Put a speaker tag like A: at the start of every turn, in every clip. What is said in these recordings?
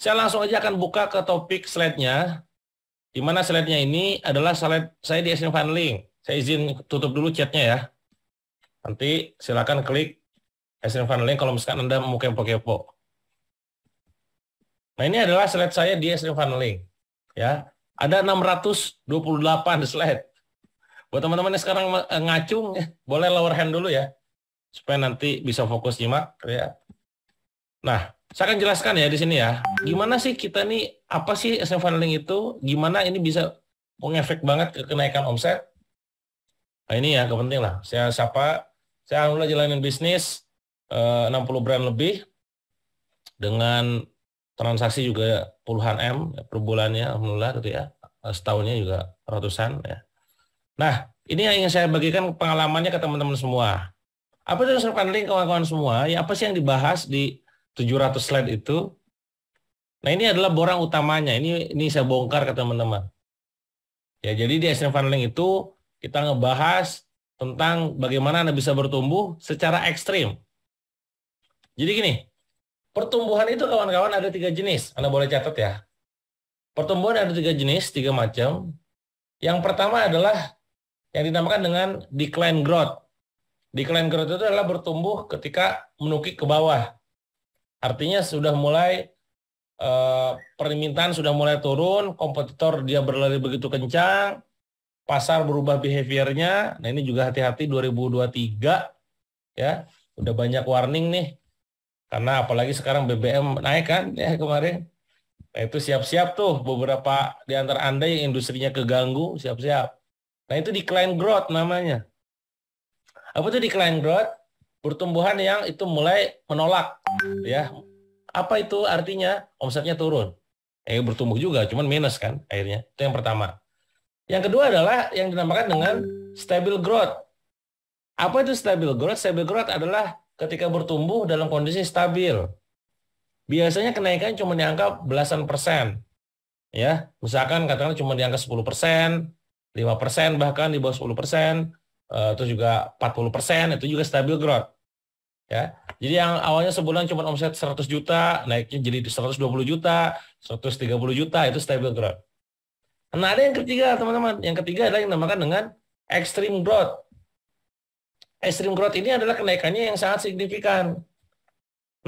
A: Saya langsung aja akan buka ke topik slide-nya, di mana slide-nya ini adalah slide saya di Ascend Funneling. Saya izin tutup dulu chat-nya ya. Nanti silakan klik Ascend Funneling kalau misalkan Anda mau kepo-kepo. Nah, ini adalah slide saya di Ascend Funneling. Ya, ada 628 slide. Buat teman-teman yang sekarang ngacung, boleh lower hand dulu ya, supaya nanti bisa fokus nyimak ya. Nah, saya akan jelaskan ya di sini ya. Gimana sih kita nih, apa sih Ascend Funneling itu? Gimana ini bisa mengefek banget ke kenaikan omset? Nah, ini ya kepenting lah. Saya alhamdulillah jalanin bisnis 60 brand lebih dengan transaksi juga puluhan M per bulannya, alhamdulillah gitu ya. Setahunnya juga ratusan ya. Nah, ini yang ingin saya bagikan pengalamannya ke teman-teman semua. Apa itu Ascend Funneling kawan-kawan semua? Ya apa sih yang dibahas di 700 slide itu? Nah, ini adalah borang utamanya. Ini saya bongkar ke teman-teman. Ya, jadi di Ascend Funneling itu kita ngebahas tentang bagaimana Anda bisa bertumbuh secara ekstrim. Jadi gini, pertumbuhan itu kawan-kawan ada 3 jenis. Anda boleh catat ya. Pertumbuhan ada 3 jenis, 3 macam. Yang pertama adalah yang dinamakan dengan decline growth. Decline growth itu adalah bertumbuh ketika menukik ke bawah. Artinya sudah mulai permintaan sudah mulai turun, kompetitor dia berlari begitu kencang, pasar berubah behaviornya. Nah, ini juga hati-hati 2023 ya. Udah banyak warning nih. Karena apalagi sekarang BBM naik kan ya kemarin. Nah, itu siap-siap tuh beberapa di antara Anda yang industrinya keganggu, siap-siap. Nah, itu decline growth namanya. Apa itu decline growth? Pertumbuhan yang itu mulai menolak ya. Apa itu artinya? Omsetnya turun. Bertumbuh juga, cuman minus kan akhirnya. Itu yang pertama. Yang kedua adalah yang dinamakan dengan stable growth. Apa itu stable growth? Stable growth adalah ketika bertumbuh dalam kondisi stabil. Biasanya kenaikan cuma di angka belasan persen. Ya, misalkan katakanlah cuma di angka 10%, 5% bahkan di bawah 10%, itu juga 40%, itu juga stable growth. Ya. Jadi yang awalnya sebulan cuma omset 100 juta, naiknya jadi 120 juta, 130 juta, itu stable growth. Nah, ada yang ketiga, teman-teman. Yang ketiga adalah yang dinamakan dengan extreme growth. Extreme growth ini adalah kenaikannya yang sangat signifikan.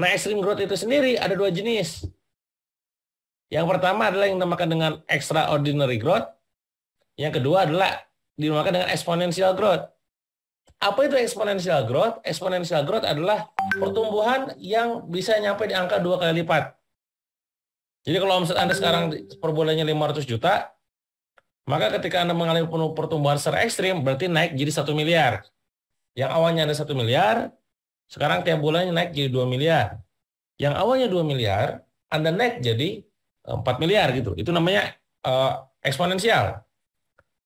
A: Nah, extreme growth itu sendiri ada 2 jenis. Yang pertama adalah yang dinamakan dengan extraordinary growth. Yang kedua adalah dinamakan dengan exponential growth. Apa itu exponential growth? Exponential growth adalah pertumbuhan yang bisa nyampe di angka 2 kali lipat. Jadi kalau omset Anda sekarang per bulannya 500 juta, maka ketika Anda mengalami pertumbuhan secara ekstrim, berarti naik jadi 1 miliar. Yang awalnya ada 1 miliar, sekarang tiap bulannya naik jadi 2 miliar. Yang awalnya 2 miliar, Anda naik jadi 4 miliar gitu. Itu namanya eksponensial.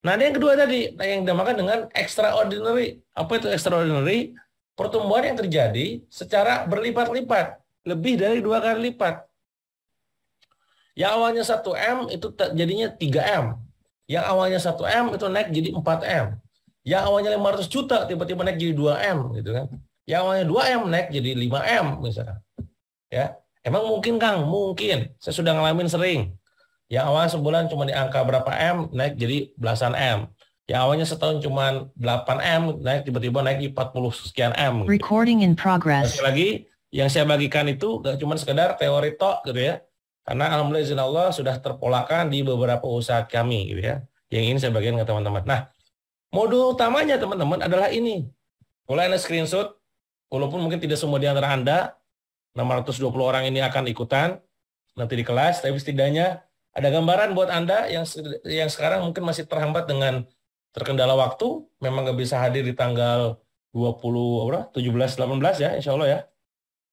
A: Nah, ada yang kedua tadi, yang dinamakan dengan extraordinary. Apa itu extraordinary? Pertumbuhan yang terjadi secara berlipat-lipat, lebih dari 2 kali lipat. Yang awalnya 1 M itu jadinya 3 M. Yang awalnya 1 M itu naik jadi 4 M. Yang awalnya 500 juta tiba-tiba naik jadi 2 M gitu kan. Yang awalnya 2 M naik jadi 5 M misalnya. Ya. Emang mungkin Kang? Mungkin. Saya sudah ngalamin sering. Yang awalnya sebulan cuma di angka berapa M, naik jadi belasan M. Yang awalnya setahun cuma 8 M, naik tiba-tiba naik 40 sekian M. Gitu.
B: Recording in progress.
A: Sekali lagi, yang saya bagikan itu gak cuma sekedar teori tok gitu ya. Karena alhamdulillah izin Allah sudah terpolakan di beberapa usaha kami gitu ya. Yang ini saya bagikan ke teman-teman. Nah, modul utamanya teman-teman adalah ini. Boleh Anda screenshot, walaupun mungkin tidak semua di antara Anda, 620 orang ini akan ikutan nanti di kelas, tapi setidaknya ada gambaran buat Anda yang sekarang mungkin masih terhambat dengan terkendala waktu, memang nggak bisa hadir di tanggal 20, 17, 18 ya, insya Allah ya.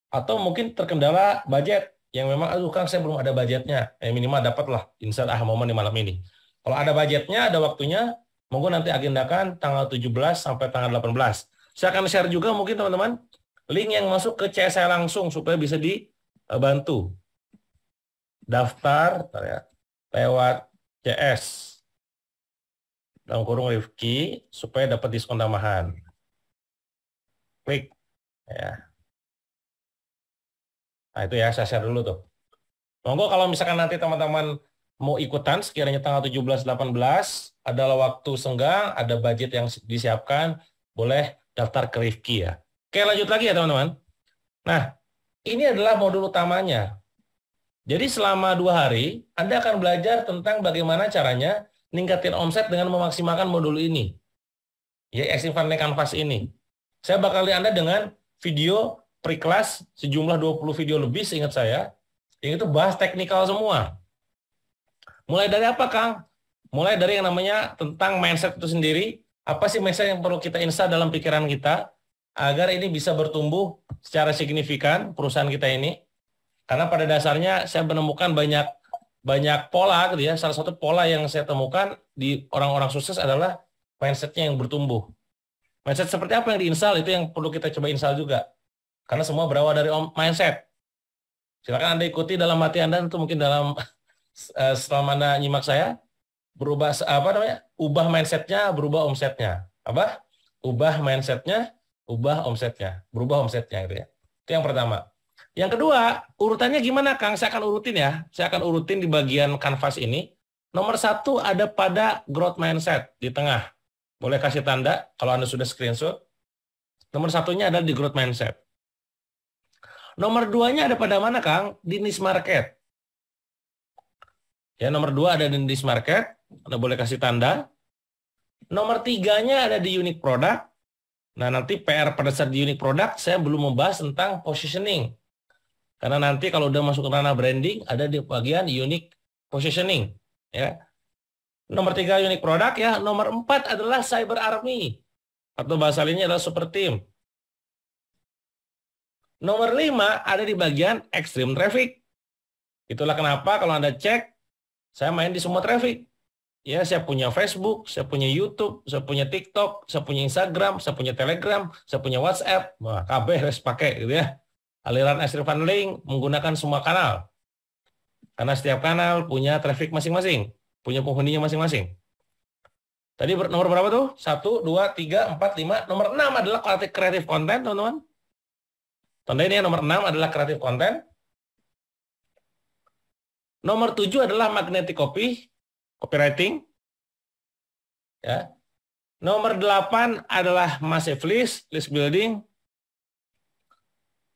A: Atau mungkin terkendala budget, yang memang, aduh Kang saya belum ada budgetnya, minimal dapatlah insight momen di malam ini. Kalau ada budgetnya, ada waktunya, monggo nanti agendakan tanggal 17 sampai tanggal 18. Saya akan share juga mungkin teman-teman, link yang masuk ke CS saya langsung, supaya bisa dibantu. Daftar ya, lewat CS dalam kurung Rifki supaya dapat diskon tambahan. Klik ya. Nah, itu ya saya share dulu tuh. Monggo kalau misalkan nanti teman-teman mau ikutan sekiranya tanggal 17-18 adalah waktu senggang, ada budget yang disiapkan, boleh daftar ke Rifki ya. Oke, lanjut lagi ya teman-teman. Nah, ini adalah modul utamanya. Jadi selama 2 hari, Anda akan belajar tentang bagaimana caranya ningkatin omset dengan memaksimalkan modul ini. Ya, Extreme Funneling Canvas ini. Saya bakal lihat Anda dengan video pre-class sejumlah 20 video lebih seingat saya. Yang itu bahas teknikal semua. Mulai dari apa, Kang? Mulai dari yang namanya tentang mindset itu sendiri. Apa sih mindset yang perlu kita install dalam pikiran kita agar ini bisa bertumbuh secara signifikan perusahaan kita ini? Karena pada dasarnya saya menemukan banyak pola gitu ya. Salah satu pola yang saya temukan di orang-orang sukses adalah mindsetnya yang bertumbuh. Mindset seperti apa yang diinstal itu yang perlu kita coba install juga. Karena semua berawal dari mindset. Silakan Anda ikuti dalam hati Anda itu mungkin dalam selama Anda nyimak saya berubah apa namanya? Ubah mindsetnya, berubah omsetnya. Apa? Ubah mindsetnya, ubah omsetnya. Berubah omsetnya gitu ya. Itu yang pertama. Yang kedua, urutannya gimana, Kang? Saya akan urutin ya. Saya akan urutin di bagian kanvas ini. Nomor 1 ada pada growth mindset di tengah. Boleh kasih tanda kalau Anda sudah screenshot. Nomor 1-nya adalah di growth mindset. Nomor 2-nya ada pada mana, Kang? Di niche market. Ya, nomor 2 ada di niche market. Anda boleh kasih tanda. Nomor 3-nya ada di unique product. Nah, nanti PR pada saat di unique product, saya belum membahas tentang positioning. Karena nanti kalau udah masuk ke ranah branding, ada di bagian unique positioning. Ya. Nomor 3 unique product ya. Nomor 4 adalah cyber army. Atau bahasa lainnya adalah super team. Nomor 5 ada di bagian extreme traffic. Itulah kenapa kalau Anda cek, saya main di semua traffic. Ya, saya punya Facebook, saya punya YouTube, saya punya TikTok, saya punya Instagram, saya punya Telegram, saya punya WhatsApp. Wah, KB harus pakai gitu ya. Aliran Extreme Funneling menggunakan semua kanal. Karena setiap kanal punya traffic masing-masing, punya penghuninya masing-masing. Tadi nomor berapa tuh? 1, 2, 3, 4, 5. Nomor 6 adalah kreatif konten, teman-teman. Tanda ini ya, nomor 6 adalah kreatif konten. Nomor 7 adalah magnetic copywriting. Ya. Nomor 8 adalah massive list building.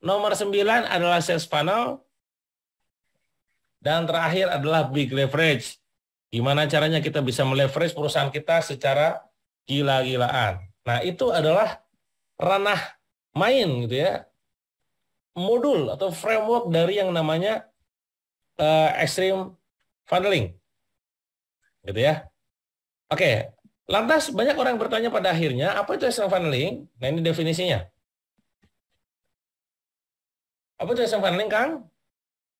A: Nomor 9 adalah sales funnel. Dan terakhir adalah big leverage. Gimana caranya kita bisa meleverage perusahaan kita secara gila-gilaan. Nah, itu adalah ranah main gitu ya. Modul atau framework dari yang namanya extreme funneling. Gitu ya. Oke, lantas banyak orang bertanya pada akhirnya, apa itu extreme funneling? Nah, ini definisinya. Apa itu extreme funneling, Kang?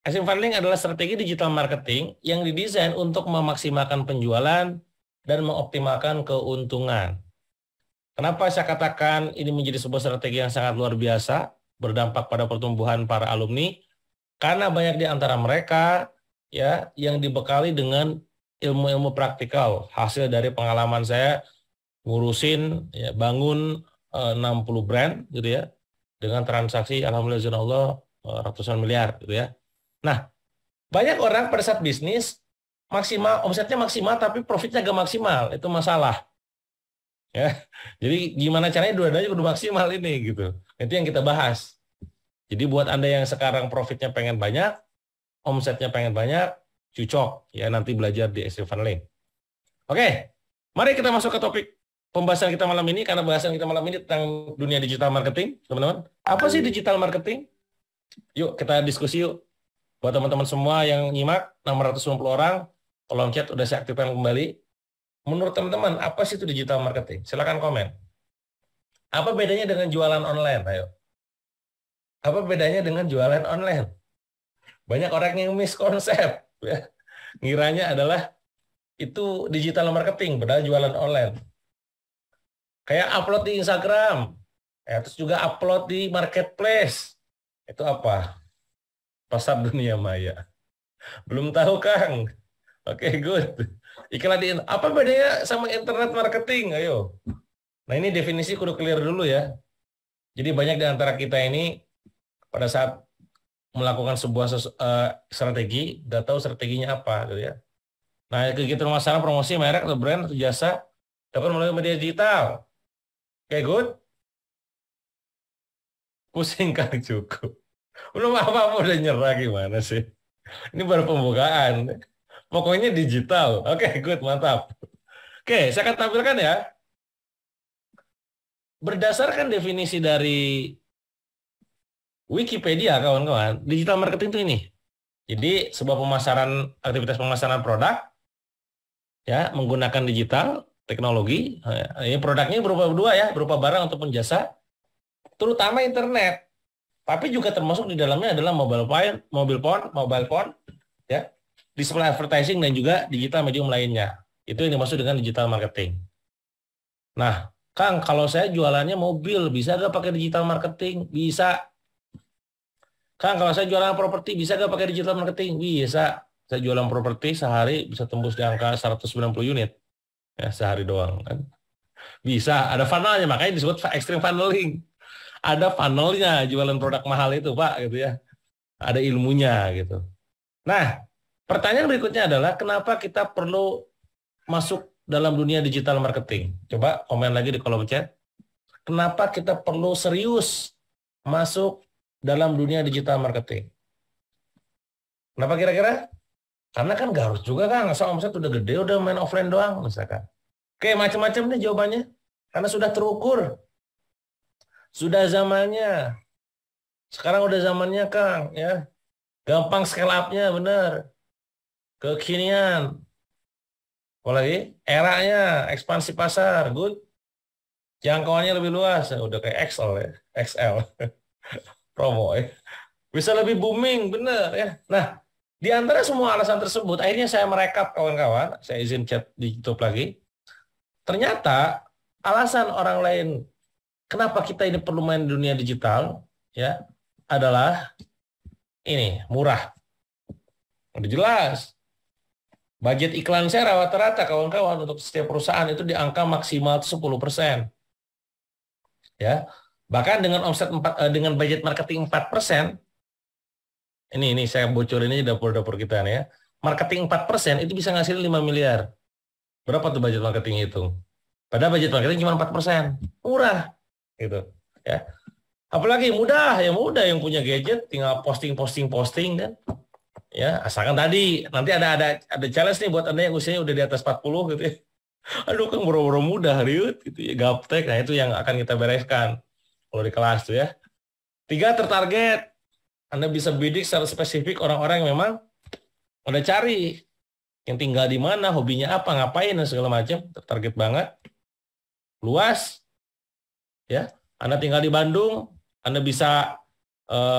A: Extreme funneling adalah strategi digital marketing yang didesain untuk memaksimalkan penjualan dan mengoptimalkan keuntungan. Kenapa saya katakan ini menjadi sebuah strategi yang sangat luar biasa, berdampak pada pertumbuhan para alumni? Karena banyak di antara mereka ya yang dibekali dengan ilmu-ilmu praktikal, hasil dari pengalaman saya ngurusin ya, bangun 60 brand gitu ya, dengan transaksi alhamdulillah ratusan miliar gitu ya. Nah, banyak orang pada saat bisnis maksimal, omsetnya maksimal tapi profitnya gak maksimal, itu masalah. Ya. Jadi gimana caranya dua-duanya kudu maksimal ini gitu. Itu yang kita bahas. Jadi buat Anda yang sekarang profitnya pengen banyak, omsetnya pengen banyak, cocok ya nanti belajar di Extreme Funneling. Oke, mari kita masuk ke topik pembahasan kita malam ini, karena bahasan kita malam ini tentang dunia digital marketing, teman-teman. Apa sih digital marketing? Yuk kita diskusi yuk. Buat teman-teman semua yang nyimak, 690 orang, kolom chat udah saya aktifkan kembali. Menurut teman-teman, apa sih itu digital marketing? Silakan komen. Apa bedanya dengan jualan online? Ayo. Apa bedanya dengan jualan online? Banyak orang yang miskonsep. Ya. Ngiranya adalah itu digital marketing, padahal jualan online. Kayak upload di Instagram, ya, terus juga upload di marketplace. Itu apa? Pasar dunia maya. Belum tahu, Kang. Oke, good. Iklan di apa bedanya sama internet marketing? Ayo. Nah, ini definisi kudu clear dulu ya. Jadi banyak di antara kita ini pada saat melakukan sebuah strategi, udah tahu strateginya apa gitu ya. Nah, kegiatan pemasaran promosi merek atau brand atau jasa dapat melalui media digital. Oke, good. Pusing kan cukup. Belum apa-apa udah nyerah gimana sih? Ini baru pembukaan. Pokoknya digital. Oke, good, mantap. Oke, saya akan tampilkan ya. Berdasarkan definisi dari Wikipedia, kawan-kawan, digital marketing itu ini. Jadi, sebuah aktivitas pemasaran produk, ya, menggunakan digital, teknologi. Ini produknya berupa dua ya, berupa barang ataupun jasa, terutama internet. Tapi juga termasuk di dalamnya adalah mobile phone, ya, display advertising dan juga digital medium lainnya. Itu yang dimaksud dengan digital marketing. Nah, Kang, kalau saya jualannya mobil, bisa nggak pakai digital marketing? Bisa. Kang, kalau saya jualan properti, bisa nggak pakai digital marketing? Bisa. Saya jualan properti sehari bisa tembus di angka 190 unit. Ya, sehari doang kan. Bisa, ada funnelnya, makanya disebut extreme funneling. Ada funnelnya jualan produk mahal itu, Pak, gitu ya. Ada ilmunya gitu. Nah, pertanyaan berikutnya adalah kenapa kita perlu masuk dalam dunia digital marketing? Coba komen lagi di kolom chat. Kenapa kita perlu serius masuk dalam dunia digital marketing? Kenapa kira-kira? Karena kan gak harus juga kan, asal omset udah gede, udah main offline doang misalkan. Oke, macam-macam nih jawabannya. Karena sudah terukur. Sudah zamannya. Sekarang udah zamannya, Kang, ya. Gampang scale up-nya, bener. Kekinian. Apalagi eranya, ekspansi pasar, good. Jangkauannya lebih luas, udah kayak XL ya, XL. Promo ya. Bisa lebih booming, bener ya. Nah, di antara semua alasan tersebut, akhirnya saya merekap kawan-kawan, saya izin chat di YouTube lagi. Ternyata alasan orang lain kenapa kita ini perlu main di dunia digital ya adalah ini, murah. Udah jelas. Budget iklan saya rata-rata kawan-kawan untuk setiap perusahaan itu di angka maksimal 10%. Ya. Bahkan dengan dengan budget marketing 4%, ini saya bocorin ini dapur-dapur kita nih ya. Marketing 4% itu bisa ngasilin 5 miliar. Berapa tuh budget marketing itu? Padahal budget marketing cuma 4%. Murah. Gitu. Ya. Apalagi mudah, ya mudah yang punya gadget tinggal posting kan. Ya, asalkan tadi nanti ada challenge nih buat Anda yang usianya udah di atas 40 gitu ya. Aduh, kan boro-boro mudah, Riut gitu ya, gaptek. Nah, itu yang akan kita bereskan kalau di kelas tuh ya. 3, tertarget. Anda bisa bidik secara spesifik orang-orang yang memang udah cari yang tinggal di mana, hobinya apa, ngapain dan segala macam, tertarget banget. Luas. Ya. Anda tinggal di Bandung, Anda bisa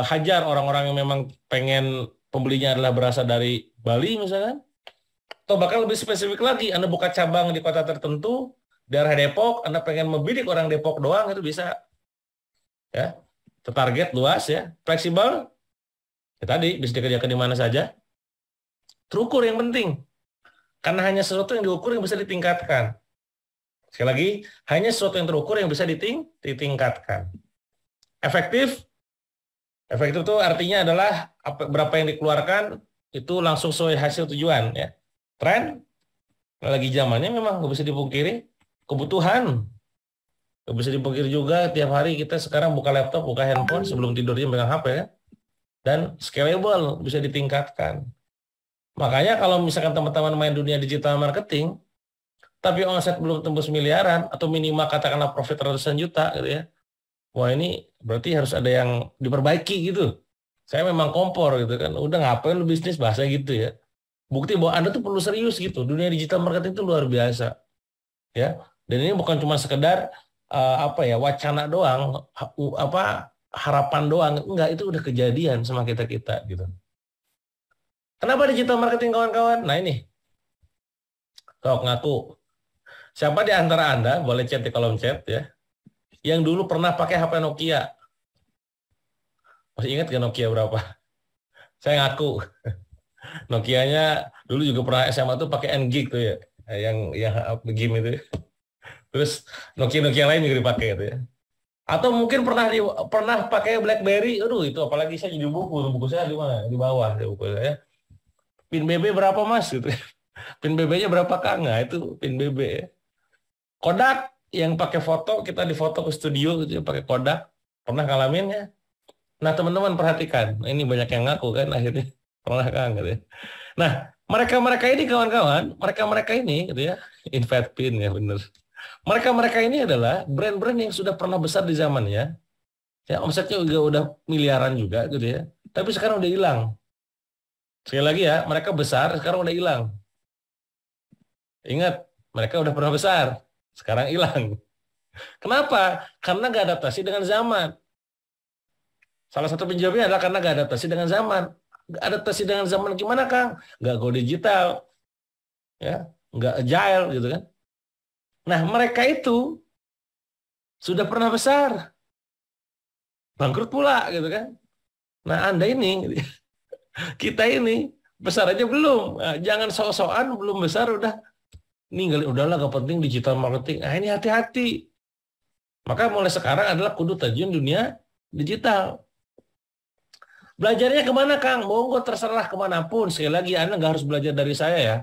A: hajar orang-orang yang memang pengen pembelinya adalah berasal dari Bali misalkan. Atau bahkan lebih spesifik lagi, Anda buka cabang di kota tertentu, daerah Depok, Anda pengen membidik orang Depok doang, itu bisa. Ya, tertarget luas ya, fleksibel. Ya, tadi bisa dikerjakan di mana saja. Terukur yang penting. Karena hanya sesuatu yang diukur yang bisa ditingkatkan. Sekali lagi, hanya sesuatu yang terukur yang bisa ditingkatkan. Efektif. Efektif itu artinya adalah berapa yang dikeluarkan itu langsung sesuai hasil tujuan ya. Tren lagi zamannya memang nggak bisa dipungkiri. Kebutuhan nggak bisa dipungkiri juga, tiap hari kita sekarang buka laptop, buka handphone, sebelum tidurnya pegang HP ya. Dan scalable bisa ditingkatkan. Makanya kalau misalkan teman-teman main dunia digital marketing, tapi omset belum tembus miliaran atau minimal katakanlah profit ratusan juta gitu ya. Wah, ini berarti harus ada yang diperbaiki gitu. Saya memang kompor gitu kan. Udah ngapain lu bisnis bahasa gitu ya. Bukti bahwa Anda tuh perlu serius gitu. Dunia digital marketing itu luar biasa. Ya. Dan ini bukan cuma sekedar wacana doang, harapan doang. Enggak, itu udah kejadian sama kita-kita gitu. Kenapa digital marketing kawan-kawan? Nah ini. Sok ngaku. Siapa di antara Anda boleh chat di kolom chat ya, yang dulu pernah pakai HP Nokia? Masih ingat gak Nokia berapa? Saya ngaku. Nokianya dulu juga pernah SMA tuh pakai N-Gig tuh ya. Yang game itu. Terus Nokia lain juga dipakai gitu ya. Atau mungkin pernah pakai BlackBerry, aduh itu apalagi saya jadi buku saya di mana? Di bawah ya buku saya. Pin BB berapa Mas gitu. Pin BB-nya berapa Kang? Nah, itu pin BB ya. Kodak yang pakai foto, kita difoto ke studio gitu ya, pakai Kodak. Pernah ngalamin ya? Nah, teman-teman perhatikan. Nah, ini banyak yang ngaku kan akhirnya. Pernah Kang gitu ya. Nah, mereka-mereka ini kawan-kawan, mereka-mereka ini gitu ya, invite pin ya bener. Mereka-mereka ini adalah brand-brand yang sudah pernah besar di zamannya. Ya, omsetnya juga udah miliaran juga gitu ya. Tapi sekarang udah hilang. Sekali lagi ya, mereka besar, sekarang udah hilang. Ingat, mereka udah pernah besar, sekarang hilang. Kenapa? Karena nggak adaptasi dengan zaman. Salah satu penyebabnya adalah karena nggak adaptasi dengan zaman. Nggak adaptasi dengan zaman gimana, Kang? Nggak go digital, ya, nggak agile gitu kan. Nah, mereka itu sudah pernah besar, bangkrut pula gitu kan. Nah, Anda ini, kita ini besar aja belum. Nah, jangan sok-sokan belum besar udah ninggalin, udahlah gak penting digital marketing. Nah, ini hati-hati. Maka mulai sekarang adalah kudu terjun dunia digital. Belajarnya kemana, Kang? Monggo terserah kemanapun. Sekali lagi, Anda nggak harus belajar dari saya ya.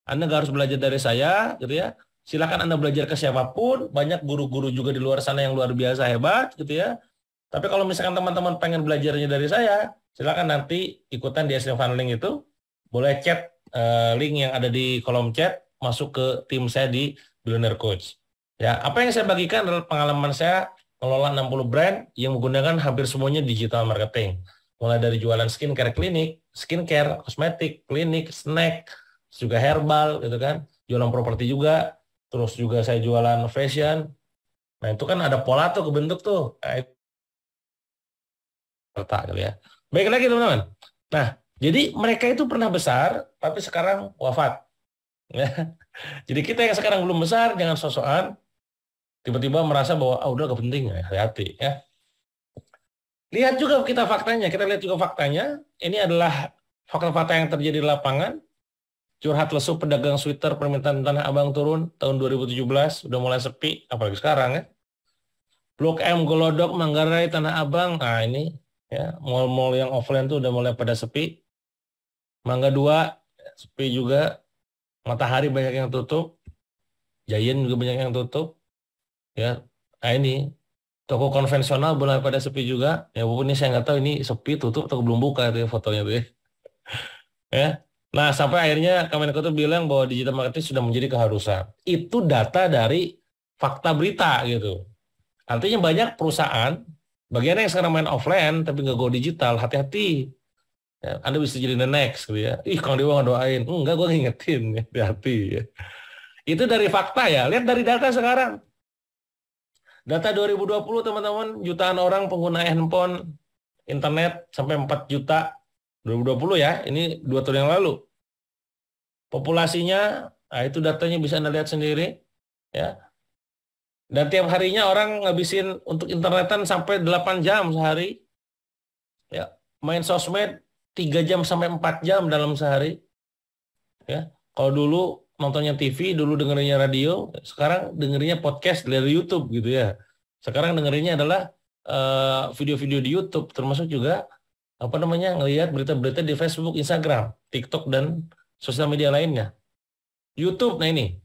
A: Anda nggak harus belajar dari saya, gitu ya. Silakan Anda belajar ke siapapun. Banyak guru-guru juga di luar sana yang luar biasa hebat, gitu ya. Tapi kalau misalkan teman-teman pengen belajarnya dari saya, silakan nanti ikutan di SDM Funneling itu. Boleh chat link yang ada di kolom chat, masuk ke tim saya di Billionaire Coach. Ya, apa yang saya bagikan adalah pengalaman saya mengelola 60 brand yang menggunakan hampir semuanya digital marketing. Mulai dari jualan skincare klinik, skincare, kosmetik, klinik, snack, juga herbal gitu kan. Jualan properti juga, terus juga saya jualan fashion. Nah, itu kan ada pola tuh kebentuk tuh. Nah, itu letak gitu ya. Baik lagi teman-teman. Nah, jadi mereka itu pernah besar tapi sekarang wafat. Ya. Jadi kita yang sekarang belum besar jangan sosokan tiba-tiba merasa bahwa udah gak penting ya, hati-hati ya. Lihat juga kita lihat juga faktanya. Ini adalah fakta-fakta yang terjadi di lapangan. Curhat lesu pedagang sweater permintaan Tanah Abang turun tahun 2017 udah mulai sepi, apalagi sekarang ya. Blok M Golodok Manggarai Tanah Abang, nah ini ya mall-mall yang offline tuh udah mulai pada sepi. Mangga 2 sepi juga. Matahari banyak yang tutup. Giant juga banyak yang tutup. Ya, nah ini toko konvensional mulai pada sepi juga. Ya walaupun ini saya nggak tahu ini sepi tutup atau belum buka tuh ya, fotonya tuh ya. Ya. Nah sampai akhirnya Kemenko tuh bilang bahwa digital marketing sudah menjadi keharusan. Itu data dari fakta berita gitu. Artinya banyak perusahaan bagian yang sekarang main offline tapi nggak go digital, hati-hati. Ya, Anda bisa jadi the next gitu ya. Ih, Kang Dewa doain. Enggak, gue ngingetin. Hati-hati ya. Itu dari fakta ya. Lihat dari data sekarang. Data 2020 teman-teman, jutaan orang pengguna handphone, internet sampai 4 juta. 2020 ya, ini 2 tahun yang lalu. Populasinya, nah itu datanya bisa Anda lihat sendiri. Ya. Dan tiap harinya orang ngabisin untuk internetan sampai 8 jam sehari. Ya. Main sosmed 3 jam sampai 4 jam dalam sehari. Ya. Kalau dulu nontonnya TV, dulu dengerinnya radio, sekarang dengerinnya podcast dari YouTube gitu ya. Sekarang dengerinnya adalah video-video di YouTube, termasuk juga apa namanya ngelihat berita-berita di Facebook, Instagram, TikTok dan sosial media lainnya. YouTube, nah ini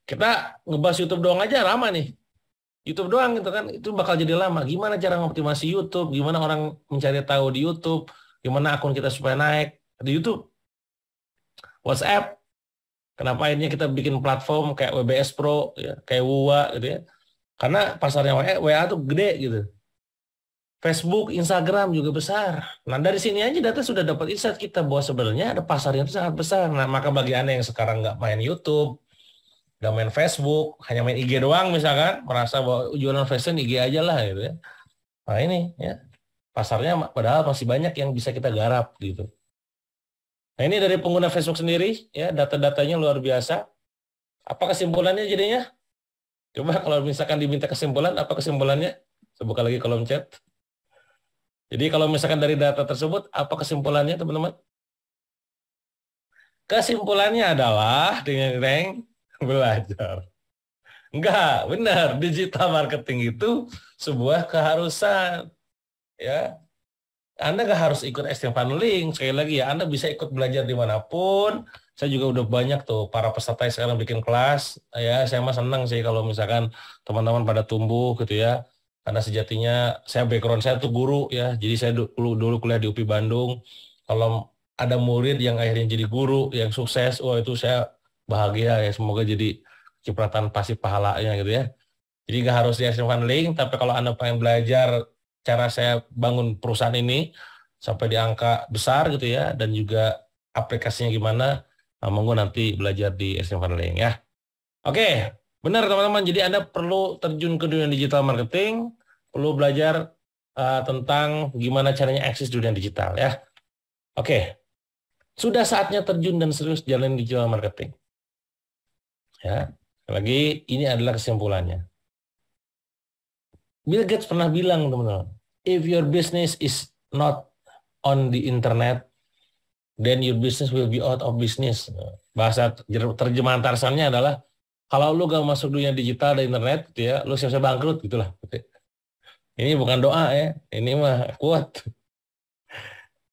A: kita ngebahas YouTube doang aja lama nih. YouTube doang gitu kan, itu bakal jadi lama. Gimana cara mengoptimasi YouTube? Gimana orang mencari tahu di YouTube? Gimana akun kita supaya naik di YouTube? WhatsApp. Kenapa akhirnya kita bikin platform kayak WBS Pro, ya, kayak WUA gitu ya? Karena pasarnya WA tuh gede gitu. Facebook, Instagram juga besar. Nah dari sini aja data sudah dapat insight kita bahwa sebenarnya ada pasar yang sangat besar. Nah maka bagi Anda yang sekarang nggak main YouTube, nggak main Facebook, hanya main IG doang misalkan, merasa bahwa jualan fashion IG aja lah gitu ya. Nah ini ya pasarnya padahal masih banyak yang bisa kita garap gitu. Nah ini dari pengguna Facebook sendiri ya data-datanya luar biasa. Apa kesimpulannya jadinya? Coba kalau misalkan diminta kesimpulan, apa kesimpulannya? Saya buka lagi kolom chat. Jadi kalau misalkan dari data tersebut, apa kesimpulannya teman-teman? Kesimpulannya adalah dengan belajar. Enggak, benar. Digital marketing itu sebuah keharusan. Ya, Anda nggak harus ikut extreme funneling. Sekali lagi ya, Anda bisa ikut belajar dimanapun. Saya juga udah banyak tuh para peserta yang sekarang bikin kelas. Ya, saya mah senang sih kalau misalkan teman-teman pada tumbuh gitu ya. Karena sejatinya saya background saya tuh guru ya. Jadi saya dulu kuliah di UPI Bandung. Kalau ada murid yang akhirnya jadi guru yang sukses, wah itu saya bahagia ya. Semoga jadi cipratan pasti pahalanya gitu ya. Jadi nggak harus di extreme funneling, tapi kalau Anda pengen belajar cara saya bangun perusahaan ini sampai di angka besar gitu ya, dan juga aplikasinya gimana, monggo nanti belajar di extreme funneling ya. Oke, benar teman-teman. Jadi Anda perlu terjun ke dunia digital marketing, perlu belajar tentang gimana caranya eksis dunia digital ya. Oke, sudah saatnya terjun dan serius jalan digital marketing. Ya, lagi ini adalah kesimpulannya. Bill Gates pernah bilang teman-teman, if your business is not on the internet, then your business will be out of business. Bahasa terjemahan Tarsannya adalah, kalau lu gak masuk dunia digital dan internet, gitu ya, lu siap-siap bangkrut gitulah. Ini bukan doa ya, ini mah kuat.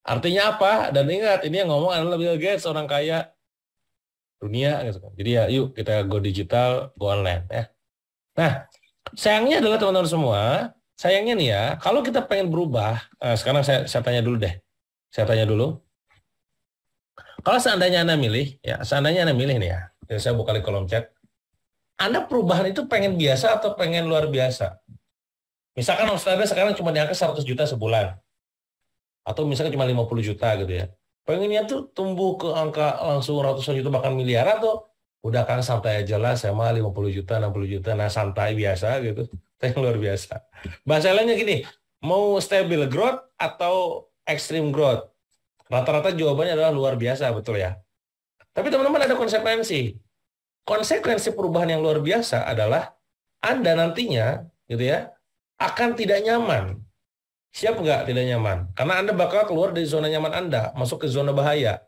A: Artinya apa? Dan ingat, ini yang ngomong adalah Bill Gates, orang kaya dunia. Gitu. Jadi ya, yuk kita go digital, go online ya. Nah, sayangnya adalah teman-teman semua, sayangnya nih ya, kalau kita pengen berubah, sekarang saya tanya dulu deh. Saya tanya dulu. Kalau seandainya Anda milih, ya seandainya Anda milih nih ya, jadi saya buka di kolom chat, Anda perubahan itu pengen biasa atau pengen luar biasa? Misalkan Anda sekarang cuma di angka 100 juta sebulan, atau misalkan cuma 50 juta gitu ya. Pengennya tuh tumbuh ke angka langsung ratusan juta bahkan miliar, atau udah kan santai aja lah, saya mah 50 juta, 60 juta, nah santai biasa gitu. Yang luar biasa. Bahasa lainnya gini, mau stable growth atau extreme growth? Rata-rata jawabannya adalah luar biasa, betul ya. Tapi teman-teman ada konsekuensi. Konsekuensi perubahan yang luar biasa adalah Anda nantinya gitu ya akan tidak nyaman. Siap nggak tidak nyaman? Karena Anda bakal keluar dari zona nyaman Anda, masuk ke zona bahaya.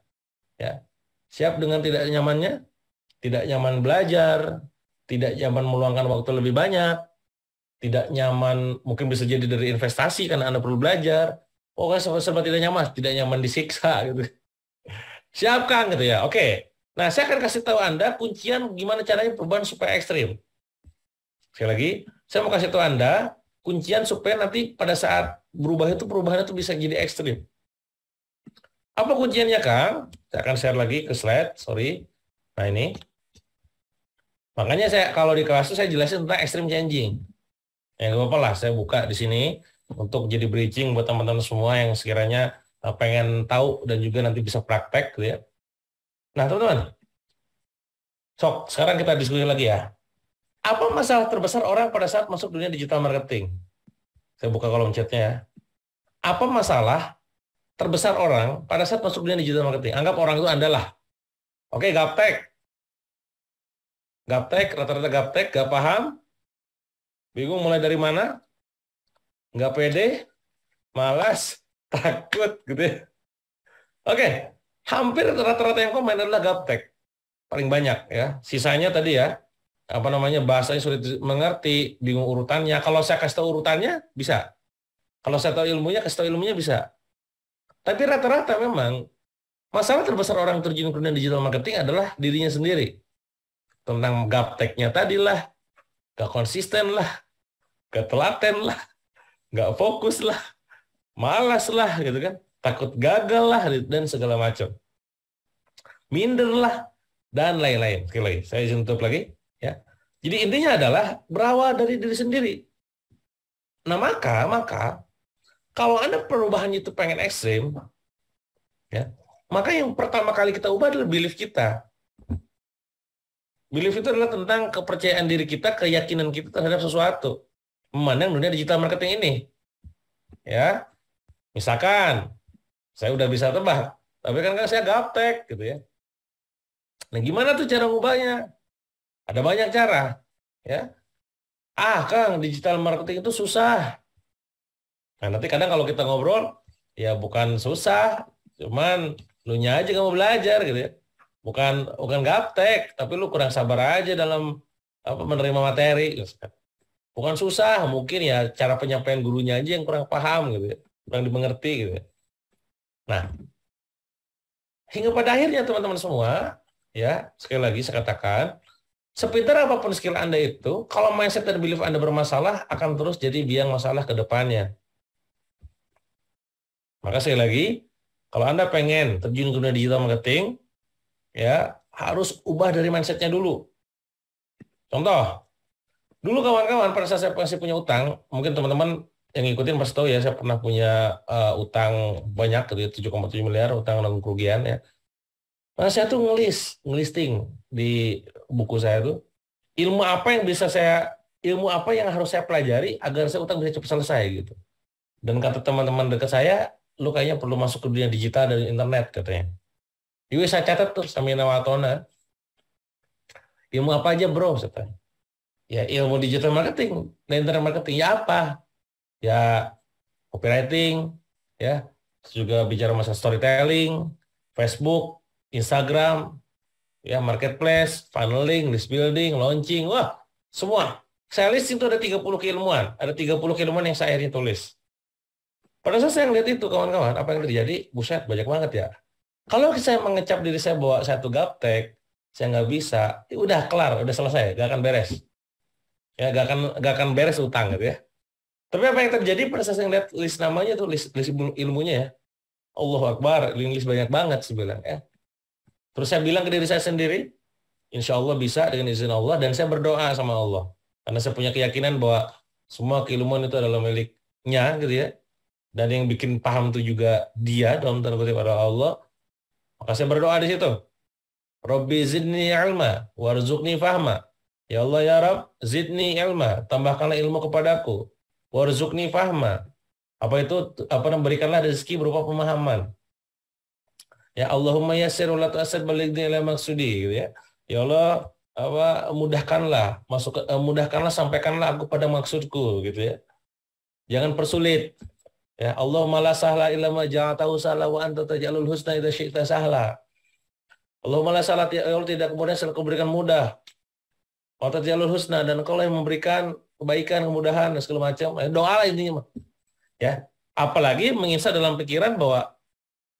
A: Ya. Siap dengan tidak nyamannya? Tidak nyaman belajar, tidak nyaman meluangkan waktu lebih banyak, tidak nyaman mungkin bisa jadi dari investasi karena Anda perlu belajar. Pokoknya serba tidak nyaman disiksa gitu. Siap Kang gitu ya. Oke. Nah, saya akan kasih tahu Anda kuncian gimana caranya perubahan supaya ekstrim. Sekali lagi, saya mau kasih tahu Anda kuncian supaya nanti pada saat berubah itu perubahan itu bisa jadi ekstrim. Apa kunciannya Kang? Saya akan share lagi ke slide, sorry. Nah ini. Makanya saya kalau di kelas itu saya jelasin tentang extreme changing. Ya nggak apa-apa lah, saya buka di sini untuk jadi bridging buat teman-teman semua yang sekiranya pengen tahu dan juga nanti bisa praktek gitu ya. Nah teman-teman, sok sekarang kita diskusi lagi ya. Apa masalah terbesar orang pada saat masuk dunia digital marketing? Saya buka kolom chatnya ya. Apa masalah terbesar orang pada saat masuk dunia digital marketing? Anggap orang itu Anda lah. Oke, gaptek. Gaptek, rata-rata gaptek, gak paham, bingung mulai dari mana, nggak pede, malas, takut gitu ya. Oke, hampir rata-rata yang komen adalah gaptek. Paling banyak ya. Sisanya tadi ya, apa namanya, bahasanya sulit mengerti, bingung urutannya. Kalau saya kasih tahu urutannya, bisa. Kalau saya tahu ilmunya, kasih tahu ilmunya bisa. Tapi rata-rata memang, masalah terbesar orang terjun ke dunia digital marketing adalah dirinya sendiri. Tentang gapteknya tadi lah, gak konsisten lah, gak telaten lah, gak fokus lah, malas lah gitu kan, takut gagal lah dan segala macam, minder lah dan lain-lain. Sekali lagi saya tutup lagi ya. Jadi intinya adalah berawal dari diri sendiri. Nah maka kalau Anda perubahan itu pengen ekstrim ya, maka yang pertama kali kita ubah adalah belief kita. Belief itu adalah tentang kepercayaan diri kita, keyakinan kita terhadap sesuatu. Memandang dunia digital marketing ini ya. Misalkan saya udah bisa tebak, tapi kan saya gaptek gitu ya. Nah, gimana tuh cara ngubahnya? Ada banyak cara, ya. Kang, digital marketing itu susah. Nah, nanti kadang kalau kita ngobrol, ya bukan susah, cuman lu nya aja nggak mau belajar gitu ya. Bukan gaptek, tapi lu kurang sabar aja dalam apa menerima materi. Bukan susah, mungkin ya cara penyampaian gurunya aja yang kurang paham gitu ya, kurang dimengerti gitu ya. Nah, hingga pada akhirnya teman-teman semua, ya sekali lagi saya katakan, sepintar apapun skill Anda itu, kalau mindset dan belief Anda bermasalah, akan terus jadi biang masalah ke depannya. Maka sekali lagi, kalau Anda pengen terjun ke dunia digital marketing, ya harus ubah dari mindsetnya dulu. Contoh, dulu kawan-kawan pada saat saya masih punya utang, mungkin teman-teman yang ngikutin pasti tahu ya, saya pernah punya utang banyak, gitu ya, 7,7 miliar utang dan kerugian ya. Nah, saya tuh ngelisting di buku saya tuh, ilmu apa yang bisa saya, ilmu apa yang harus saya pelajari agar saya utang bisa cepat selesai gitu. Dan kata teman-teman dekat saya, lu kayaknya perlu masuk ke dunia digital dan internet katanya. Jadi saya catat tuh Samina Watona, ilmu apa aja bro, saya tanya. Ya ilmu digital marketing dan internet marketing. Ya apa? Ya copywriting, ya terus juga bicara masalah storytelling, Facebook, Instagram, ya marketplace, funneling, list building, launching, wah semua. Saya list itu ada 30 keilmuan, ada 30 keilmuan yang saya akhirnya tulis. Pada saat saya ngeliat itu kawan-kawan, apa yang terjadi? Buset, banyak banget ya. Kalau saya mengecap diri saya bahwa saya tuh gaptek, saya nggak bisa, ya udah kelar, udah selesai, gak akan beres. Ya gak akan beres utang gitu ya. Tapi apa yang terjadi pada saat saya lihat list namanya tuh list ilmunya ya. Allahu Akbar, list banyak banget saya bilang ya. Terus saya bilang ke diri saya sendiri, insya Allah bisa dengan izin Allah, dan saya berdoa sama Allah. Karena saya punya keyakinan bahwa semua keilmuan itu adalah miliknya gitu ya. Dan yang bikin paham itu juga dia dalam tanda kutip adalah Allah. Maka saya berdoa di situ. Rabbi zidni ilma warzuqni fahma. Ya Allah ya Rabb, zidni ilma, tambahkanlah ilmu kepadaku. Warzuqni fahma. Apa itu? Apa memberikanlah rezeki berupa pemahaman. Ya Allahumma yassir wa la tu'assir balighni ila maksudi gitu ya. Ya Allah, apa mudahkanlah, mudahkanlah sampaikanlah aku pada maksudku gitu ya. Jangan persulit. Ya Allahumma la sahla illa ma ja'altahu sahla wa anta taj'alul husna idza syi'ta sahla. Allahumma la sahla, ya Allah tidak kemudian selalu kuberikan mudah. Wa taj'alul husna, dan Engkau yang memberikan kebaikan, kemudahan dan segala macam. Doa lah intinya mah. Ya. Apalagi menginstal dalam pikiran bahwa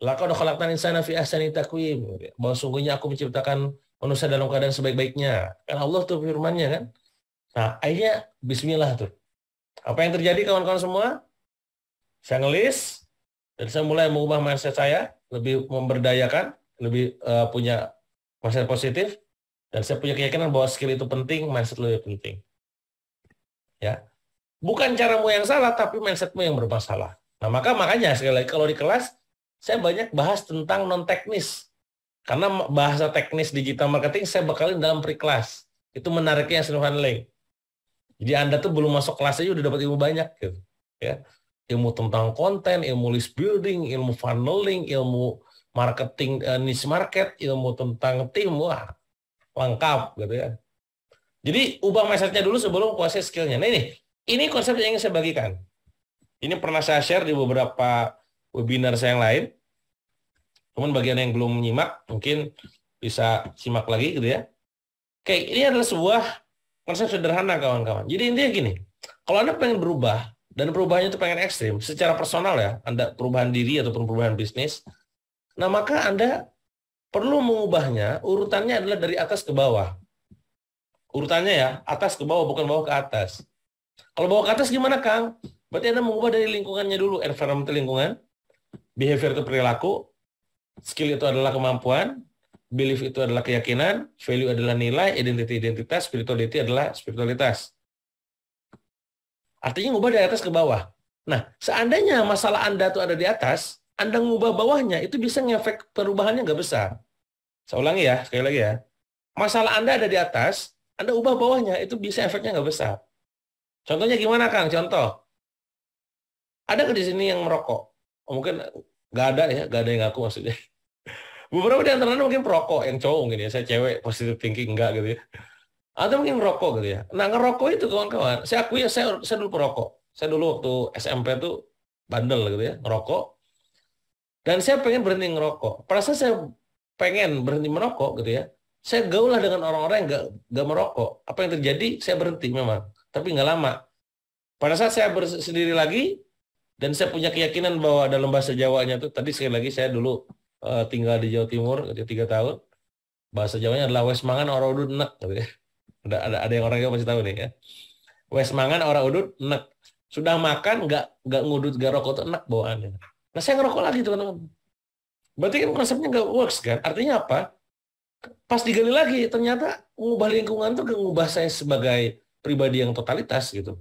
A: laqad khalaqnal insana fi ahsani taqwim, bahwa sungguhnya aku menciptakan manusia dalam keadaan sebaik-baiknya. Kan Allah tuh firman-Nya kan. Nah, akhirnya bismillah tuh. Apa yang terjadi kawan-kawan semua? Saya ngelis dan saya mulai mengubah mindset saya, lebih memberdayakan, lebih punya mindset positif, dan saya punya keyakinan bahwa skill itu penting, mindset lebih penting. Ya. Bukan caramu yang salah, tapi mindsetmu yang bermasalah. Nah, makanya sekali lagi kalau di kelas saya banyak bahas tentang non teknis. Karena bahasa teknis digital marketing saya bakalin dalam pre-class. Itu menariknya Snow Handling. Jadi Anda tuh belum masuk kelas aja udah dapat ilmu banyak gitu. Ya. Ilmu tentang konten, ilmu list building, ilmu funneling, ilmu marketing niche market, ilmu tentang tim, wah lengkap gitu ya. Jadi ubah mindsetnya dulu sebelum kuasai skillnya. Nah ini konsep yang ingin saya bagikan. Ini pernah saya share di beberapa webinar saya yang lain. Cuman bagian yang belum menyimak, mungkin bisa simak lagi gitu ya. Oke, ini adalah sebuah konsep sederhana kawan-kawan. Jadi intinya gini, kalau Anda pengen berubah, dan perubahannya itu pengen ekstrim, secara personal ya, Anda perubahan diri ataupun perubahan bisnis, nah maka Anda perlu mengubahnya, urutannya adalah dari atas ke bawah. Urutannya ya, atas ke bawah, bukan bawah ke atas. Kalau bawah ke atas gimana, Kang? Berarti Anda mengubah dari lingkungannya dulu, environment lingkungan, behavior itu perilaku, skill itu adalah kemampuan, belief itu adalah keyakinan, value adalah nilai, identitas, spirituality adalah spiritualitas. Artinya ngubah dari atas ke bawah. Nah, seandainya masalah Anda itu ada di atas, Anda ngubah bawahnya, itu bisa ngefek perubahannya nggak besar. Saya ulangi ya, sekali lagi ya. Masalah Anda ada di atas, Anda ubah bawahnya, itu bisa efeknya nggak besar. Contohnya gimana, Kang? Contoh, ada di sini yang merokok? Oh, mungkin nggak ada ya, nggak ada yang ngaku maksudnya. Beberapa di antaranya mungkin perokok, yang cowok mungkin ya, saya cewek, positive thinking enggak gitu ya. Atau mungkin ngerokok gitu ya. Nah ngerokok itu kawan-kawan, saya akui ya, saya dulu perokok. Saya dulu waktu SMP tuh bandel gitu ya, ngerokok. Dan saya pengen berhenti ngerokok. Pada saat saya pengen berhenti merokok gitu ya, Saya gaul lah dengan orang-orang yang nggak merokok. Apa yang terjadi? Saya berhenti memang, tapi nggak lama. Pada saat saya bersendiri lagi dan saya punya keyakinan bahwa dalam bahasa Jawanya tuh, tadi sekali lagi saya dulu tinggal di Jawa Timur 3 tahun. Bahasa Jawanya adalah wes mangan ora udut nek. Gitu ya. Ada yang orang Jawa masih tahu nih ya. Wes mangan ora udut nek. Sudah makan nggak ngudut gak rokok tuh enak bawaannya. Nah saya ngerokok lagi teman-teman. Berarti kan konsepnya nggak works kan? Artinya apa? Pas digali lagi ternyata mengubah lingkungan tuh mengubah saya sebagai pribadi yang totalitas gitu.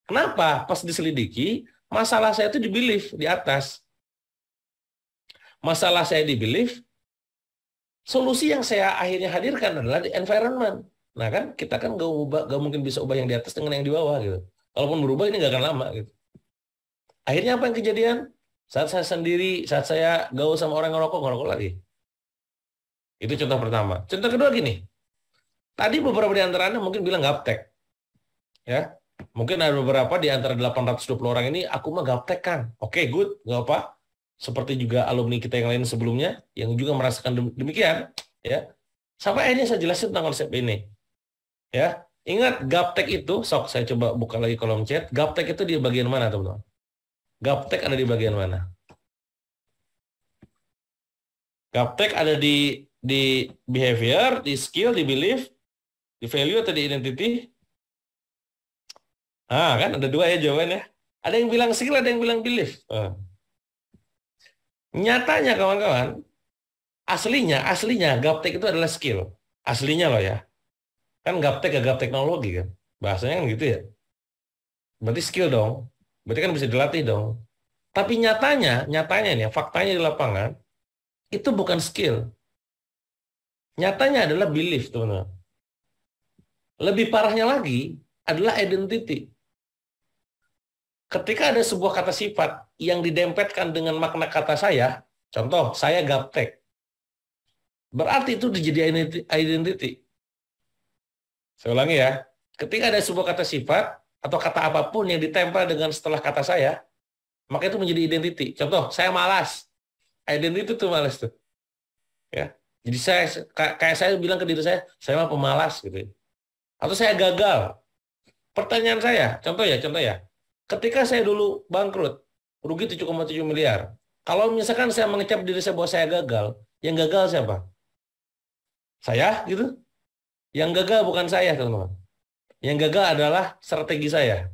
A: Kenapa? Pas diselidiki, masalah saya itu di belief di atas. Masalah saya di belief, solusi yang saya akhirnya hadirkan adalah di environment. Nah kan kita kan gak mungkin bisa ubah yang di atas dengan yang di bawah gitu. Kalaupun berubah ini gak akan lama gitu. Akhirnya apa yang kejadian? Saat saya sendiri, saat saya gaul sama orang yang ngerokok lagi. Itu contoh pertama. Contoh kedua gini. Tadi beberapa di antara Anda mungkin bilang gaptek. Ya. Mungkin ada beberapa di antara 820 orang ini, aku mah gaptek kan. Oke, good. Gak apa. Seperti juga alumni kita yang lain sebelumnya, yang juga merasakan demikian. Ya. Sampai akhirnya saya jelasin tentang konsep ini. Ya. Ingat, gaptek itu, sok saya coba buka lagi kolom chat. Gaptek itu di bagian mana, teman-teman? Gaptek ada di bagian mana? Gaptek ada di behavior, di skill, di belief, di value atau di identity? Ah, kan ada dua ya jawabannya. Ada yang bilang skill, ada yang bilang belief. Nyatanya kawan-kawan, aslinya gaptek itu adalah skill. Aslinya loh ya. Kan gaptek gak teknologi kan. Bahasanya kan gitu ya. Berarti skill dong. Berarti kan bisa dilatih dong. Tapi nyatanya nih, faktanya di lapangan, itu bukan skill. Nyatanya adalah belief, teman-teman. Lebih parahnya lagi adalah identity. Ketika ada sebuah kata sifat yang didempetkan dengan makna kata saya, contoh, saya gaptek. Berarti itu jadi identity. Saya ulangi ya. Ketika ada sebuah kata sifat atau kata apapun yang ditempel dengan setelah kata saya, maka itu menjadi identity. Contoh, saya malas. Identity itu malas tuh. Ya. Jadi kayak saya bilang ke diri saya mah pemalas gitu. Atau saya gagal. Pertanyaan saya, contoh ya. Ketika saya dulu bangkrut, rugi 7,7 miliar. Kalau misalkan saya mengecap diri saya bahwa saya gagal, yang gagal siapa? Saya gitu. Yang gagal bukan saya, teman-teman. Yang gagal adalah strategi saya.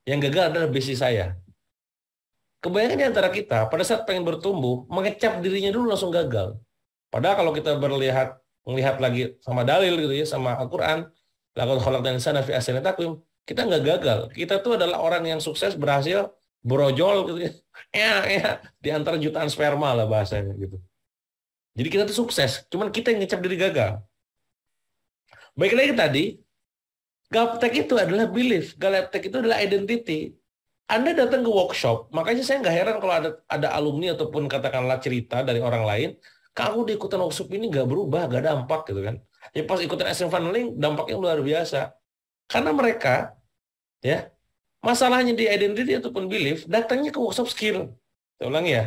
A: Yang gagal adalah bisnis saya. Kebanyakan di antara kita pada saat pengen bertumbuh, mengecap dirinya dulu langsung gagal. Padahal kalau kita melihat lagi sama dalil gitu ya, sama Al-Quran, laqad khalaqnal insana fi ahsani taqwim, kita nggak gagal. Kita tuh adalah orang yang sukses berhasil brojol gitu ya. Di antara jutaan sperma lah bahasanya gitu. Jadi kita tuh sukses, cuman kita yang ngecap diri gagal. Baik lagi tadi, gaptek itu adalah belief, gaptek itu adalah identity. Anda datang ke workshop, makanya saya nggak heran kalau ada alumni ataupun katakanlah cerita dari orang lain, kamu di ikutan workshop ini nggak berubah, nggak dampak gitu kan. Ya pas ikutan SM Funneling, dampaknya luar biasa. Karena mereka, ya, masalahnya di identity ataupun belief, datangnya ke workshop skill. Saya ulangi ya.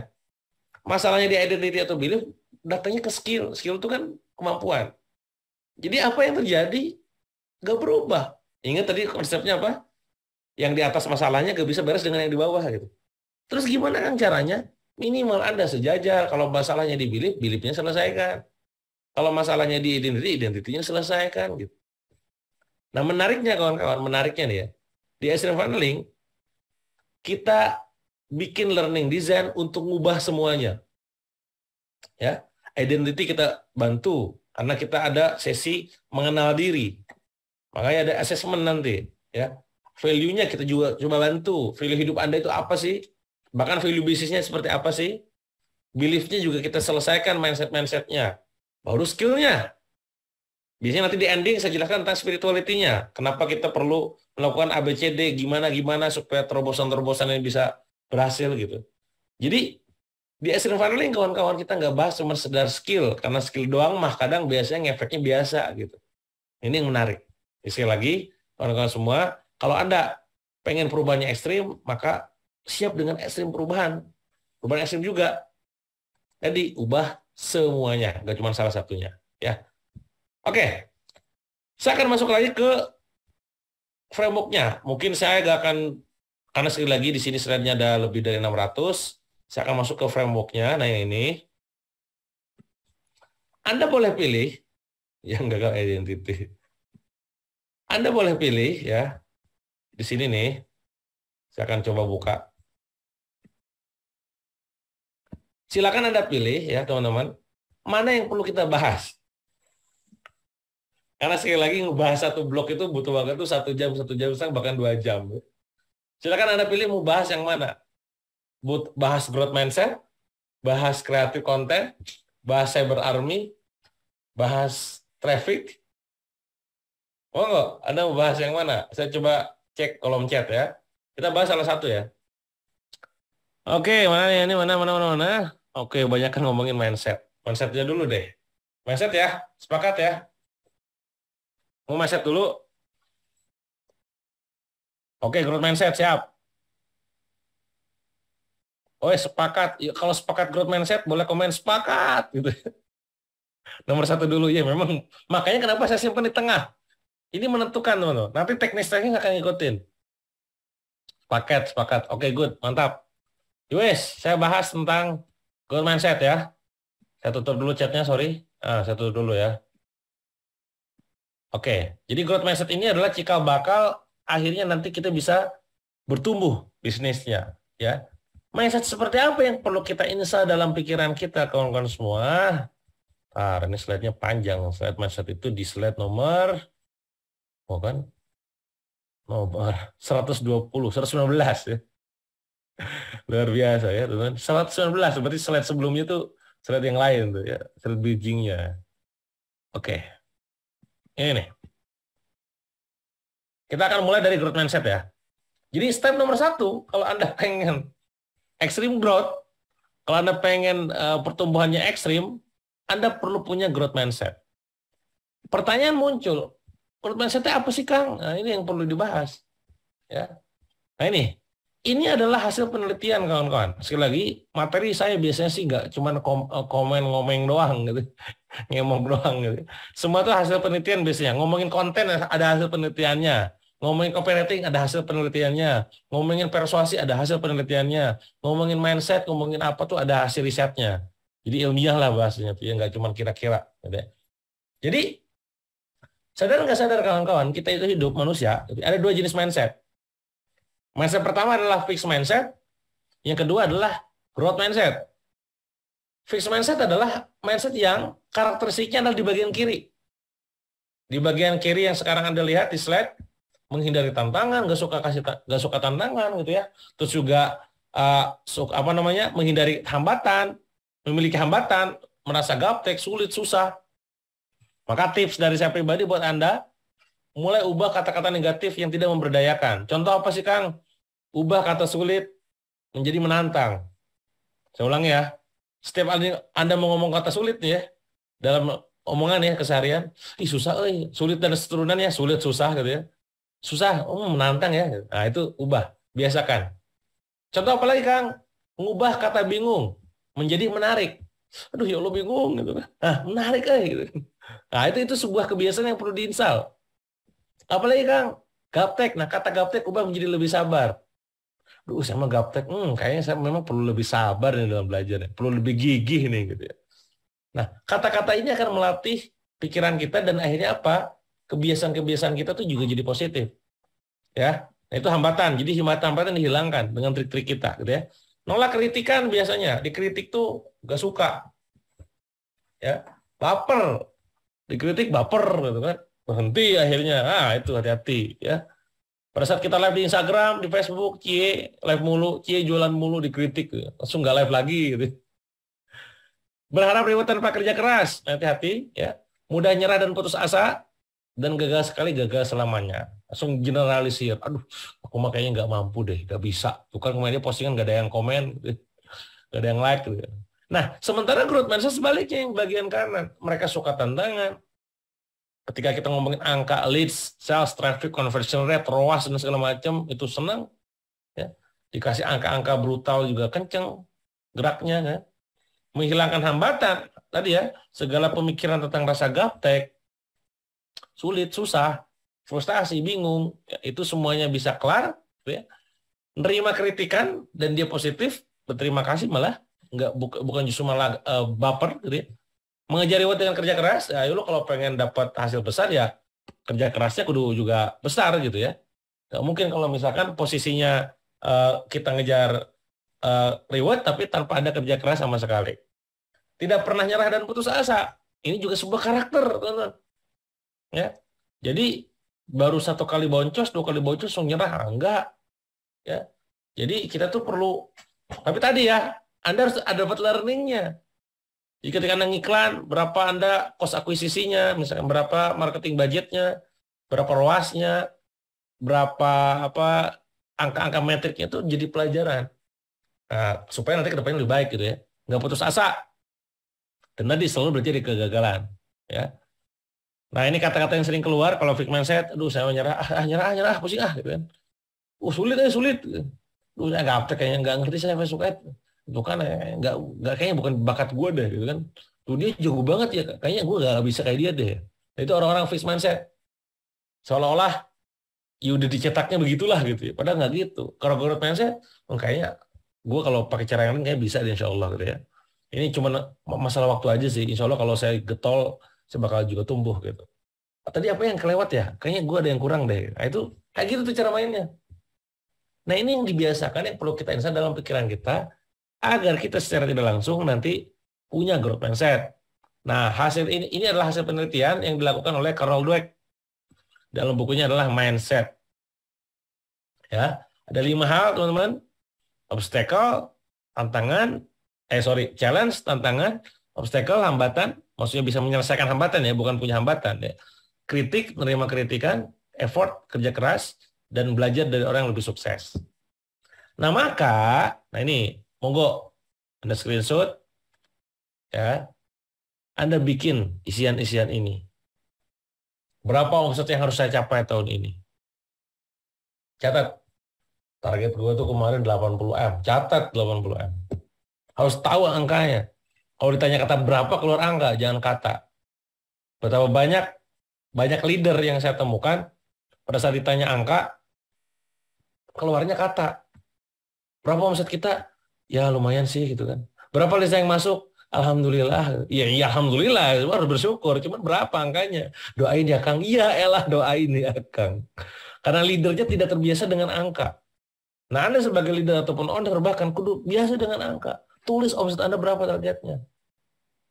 A: Masalahnya di identity atau belief, datangnya ke skill. Skill itu kan kemampuan. Jadi apa yang terjadi? Nggak berubah. Ingat tadi konsepnya apa? Yang di atas masalahnya nggak bisa beres dengan yang di bawah gitu. Terus gimana kan caranya? Minimal Anda sejajar. Kalau masalahnya di belief, beliefnya selesaikan. Kalau masalahnya di identity, identitinya selesaikan gitu. Nah menariknya kawan-kawan, menariknya nih ya. Di SM Funneling, kita bikin learning design untuk ngubah semuanya. Ya, identity kita bantu karena kita ada sesi mengenal diri. Makanya ada assessment nanti, ya. Value-nya kita juga coba bantu. Value hidup Anda itu apa sih? Bahkan value bisnisnya seperti apa sih? Belief-nya juga kita selesaikan mindset-mindsetnya. Baru skill-nya. Biasanya nanti di ending saya jelaskan tentang spirituality-nya. Kenapa kita perlu melakukan ABCD, gimana supaya terobosan-terobosan ini bisa berhasil gitu. Jadi di SM Funneling kawan-kawan kita nggak bahas cuma sekedar skill. Karena skill doang mah kadang biasanya ngefeknya biasa gitu. Ini yang menarik. Sekali lagi, kawan-kawan semua, kalau Anda pengen perubahannya ekstrim, maka siap dengan ekstrim perubahan. Perubahan ekstrim juga. Jadi ubah semuanya, nggak cuma salah satunya. Ya. Oke, saya akan masuk lagi ke framework-nya. Mungkin saya nggak akan, karena sekali lagi di sini slide-nya ada lebih dari 600, saya akan masuk ke framework-nya. Nah, yang ini. Anda boleh pilih yang gagal identity. Anda boleh pilih ya. Di sini nih, saya akan coba buka. Silakan Anda pilih ya, teman-teman. Mana yang perlu kita bahas? Karena sekali lagi ngebahas satu blok itu butuh waktu itu 1 jam setengah, bahkan 2 jam. Silakan Anda pilih mau bahas yang mana. Bahas growth mindset, bahas creative content, bahas cyber army, bahas traffic. Oh enggak, Anda mau bahas yang mana? Saya coba cek kolom chat ya. Kita bahas salah satu ya. Oke, mana nih? Ini mana? Oke, banyak kan ngomongin mindset. Mindsetnya dulu deh. Mindset ya, sepakat ya. Mau mindset dulu. Oke, growth mindset siap. Oh, sepakat. Ya, kalau sepakat growth mindset, boleh komen sepakat gitu. Nomor satu dulu ya. Memang makanya kenapa saya simpan di tengah. Ini menentukan teman-teman. Nanti teknis-teknisnya nggak akan ngikutin. Sepakat. Oke, good, mantap. Yowes, saya bahas tentang growth mindset ya. Saya tutup dulu chatnya, sorry. Saya tutup dulu ya. Oke, jadi growth mindset ini adalah cikal bakal akhirnya nanti kita bisa bertumbuh bisnisnya, ya. Mindset seperti apa yang perlu kita install dalam pikiran kita, kawan-kawan semua? Ini slide-nya panjang. Slide mindset itu di slide nomor, oh kan, nomor 120, 119 ya. Luar biasa ya, teman. 119, berarti slide sebelumnya tuh slide yang lain tuh ya, slide bridging-nya. Oke, ini nih. Kita akan mulai dari growth mindset ya. Jadi step nomor 1, kalau Anda pengen extreme growth, kalau Anda pengen pertumbuhannya ekstrim, Anda perlu punya growth mindset. Pertanyaan muncul, growth mindset apa sih, Kang? Nah, ini yang perlu dibahas. Ya. Nah, ini adalah hasil penelitian, kawan-kawan. Sekali lagi, materi saya biasanya sih nggak cuma komen ngomong doang gitu, ngomong doang gitu. Semua itu hasil penelitian biasanya. Ngomongin konten ada hasil penelitiannya. Ngomongin copywriting ada hasil penelitiannya. Ngomongin persuasi ada hasil penelitiannya. Ngomongin mindset, ngomongin apa tuh ada hasil risetnya. Jadi ilmiah lah bahasanya tuh ya, nggak cuma kira-kira. Gitu. Jadi sadar nggak sadar kawan-kawan, kita itu hidup manusia. Ada 2 jenis mindset. Mindset pertama adalah fixed mindset, yang kedua adalah growth mindset. Fixed mindset adalah mindset yang karakteristiknya adalah di bagian kiri. Di bagian kiri yang sekarang Anda lihat di slide, menghindari tantangan, gak suka tantangan gitu ya. Terus juga menghindari hambatan, memiliki hambatan, merasa gaptek, sulit, susah. Maka tips dari saya pribadi buat Anda, mulai ubah kata-kata negatif yang tidak memberdayakan. Contoh apa sih, Kang? Ubah kata sulit menjadi menantang. Saya ulang ya. Setiap Anda mau ngomong kata sulit nih ya, dalam omongan ya keseharian, susah, sulit dan seturunannya, sulit, susah gitu ya. Susah, menantang ya. Nah, itu ubah, biasakan. Contoh apa lagi, Kang? Mengubah kata bingung menjadi menarik. Aduh, ya Allah bingung gitu kan. Menarik gitu. Nah, itu sebuah kebiasaan yang perlu diinstal. Apalagi, Kang? Gaptek. Nah, kata gaptek ubah menjadi lebih sabar. Sama gaptek, kayaknya saya memang perlu lebih sabar nih dalam belajarnya, perlu lebih gigih nih gitu ya. Nah, kata-kata ini akan melatih pikiran kita dan akhirnya apa? Kebiasaan-kebiasaan kita tuh juga jadi positif. Ya, nah, itu hambatan. Jadi hambatan dihilangkan dengan trik-trik kita gitu ya. Nolak kritikan biasanya, dikritik tuh gak suka. Ya, baper. Dikritik baper gitu kan. Berhenti akhirnya. Itu hati-hati ya. Pada saat kita live di Instagram, di Facebook, live mulu, jualan mulu, dikritik, langsung nggak live lagi. Gitu. Berharap reward tanpa kerja keras, hati-hati, ya. Mudah nyerah dan putus asa, dan gagal sekali, gagal selamanya. Langsung generalisir, aduh, aku mah kayaknya nggak mampu deh, nggak bisa. Tuh kan kemarin postingan nggak ada yang komen, nggak ada yang like. Gitu. Nah, sementara growth mindset sebaliknya yang bagian kanan, mereka suka tantangan. Ketika kita ngomongin angka leads, sales, traffic, conversion rate, ROAS, dan segala macam, itu senang. Ya. Dikasih angka-angka brutal juga kenceng geraknya. Kan? Menghilangkan hambatan. Tadi ya, segala pemikiran tentang rasa gaptek, sulit, susah, frustasi, bingung. Ya, itu semuanya bisa kelar, gitu ya. Nerima kritikan dan dia positif, berterima kasih malah bukan justru malah baper, gitu ya. Mengejar reward dengan kerja keras, ya lu kalau pengen dapat hasil besar ya kerja kerasnya kudu juga besar gitu ya. Nggak mungkin kalau misalkan posisinya kita ngejar reward tapi tanpa ada kerja keras sama sekali. Tidak pernah nyerah dan putus asa. Ini juga sebuah karakter, teman-teman. Ya. Jadi baru satu kali boncos, dua kali boncos langsung nyerah, enggak. Ya. Jadi kita tuh perlu, tapi tadi ya, Anda harus ada dapat learningnya. Jika ketika Anda ngiklan, berapa Anda cost akuisisinya, misalkan berapa marketing budgetnya, berapa ROAS-nya, berapa apa angka-angka metriknya itu jadi pelajaran. Nah, supaya nanti ke depannya lebih baik gitu ya. Nggak putus asa. Dan tadi selalu berarti di kegagalan. Ya. Nah ini kata-kata yang sering keluar kalau fixed mindset, aduh saya nyerah, nyerah, pusing gitu kan. Sulit. Duh, saya gaptek kayaknya nggak ngerti saya Facebook Ads. Itu kan nggak kayaknya bukan bakat gue deh gitu kan. Tuh dia jago banget ya, kayaknya gue nggak bisa kayak dia deh. Nah, itu orang-orang fixed mindset. Seolah-olah ya udah dicetaknya begitulah gitu ya. Padahal nggak gitu. Kalau growth mindset, kayaknya gue kalau pakai cara yang lain kayak bisa deh insya Allah gitu ya. Ini cuma masalah waktu aja sih. Insya Allah kalau saya getol, saya bakal juga tumbuh gitu. Tadi apa yang kelewat ya? Kayaknya gue ada yang kurang deh. Nah itu kayak gitu tuh cara mainnya. Nah ini yang dibiasakan, yang perlu kita ingat dalam pikiran kita, agar kita secara tidak langsung nanti punya growth mindset. Nah hasil ini adalah hasil penelitian yang dilakukan oleh Carol Dweck. Dalam bukunya adalah Mindset. Ya, ada 5 hal teman-teman. Obstacle, tantangan, challenge, tantangan, obstacle, hambatan, maksudnya bisa menyelesaikan hambatan ya, bukan punya hambatan ya. Kritik, menerima kritikan, effort, kerja keras, dan belajar dari orang yang lebih sukses. Nah ini, monggo, Anda screenshot, ya, Anda bikin isian-isian ini. Berapa omset yang harus saya capai tahun ini? Catat. Target gue tuh kemarin 80M. Catat 80M. Harus tahu angkanya. Kalau ditanya kata berapa, keluar angka, jangan kata. Betapa banyak leader yang saya temukan, pada saat ditanya angka, keluarnya kata. Berapa omset kita? Ya lumayan sih gitu kan. Berapa list yang masuk? Alhamdulillah. Ya alhamdulillah, harus bersyukur. Cuman berapa angkanya? Doain ya Kang. Iya elah doain ya Kang. Karena leadernya tidak terbiasa dengan angka. Nah, Anda sebagai leader ataupun owner bahkan kudu biasa dengan angka. Tulis omset Anda berapa targetnya.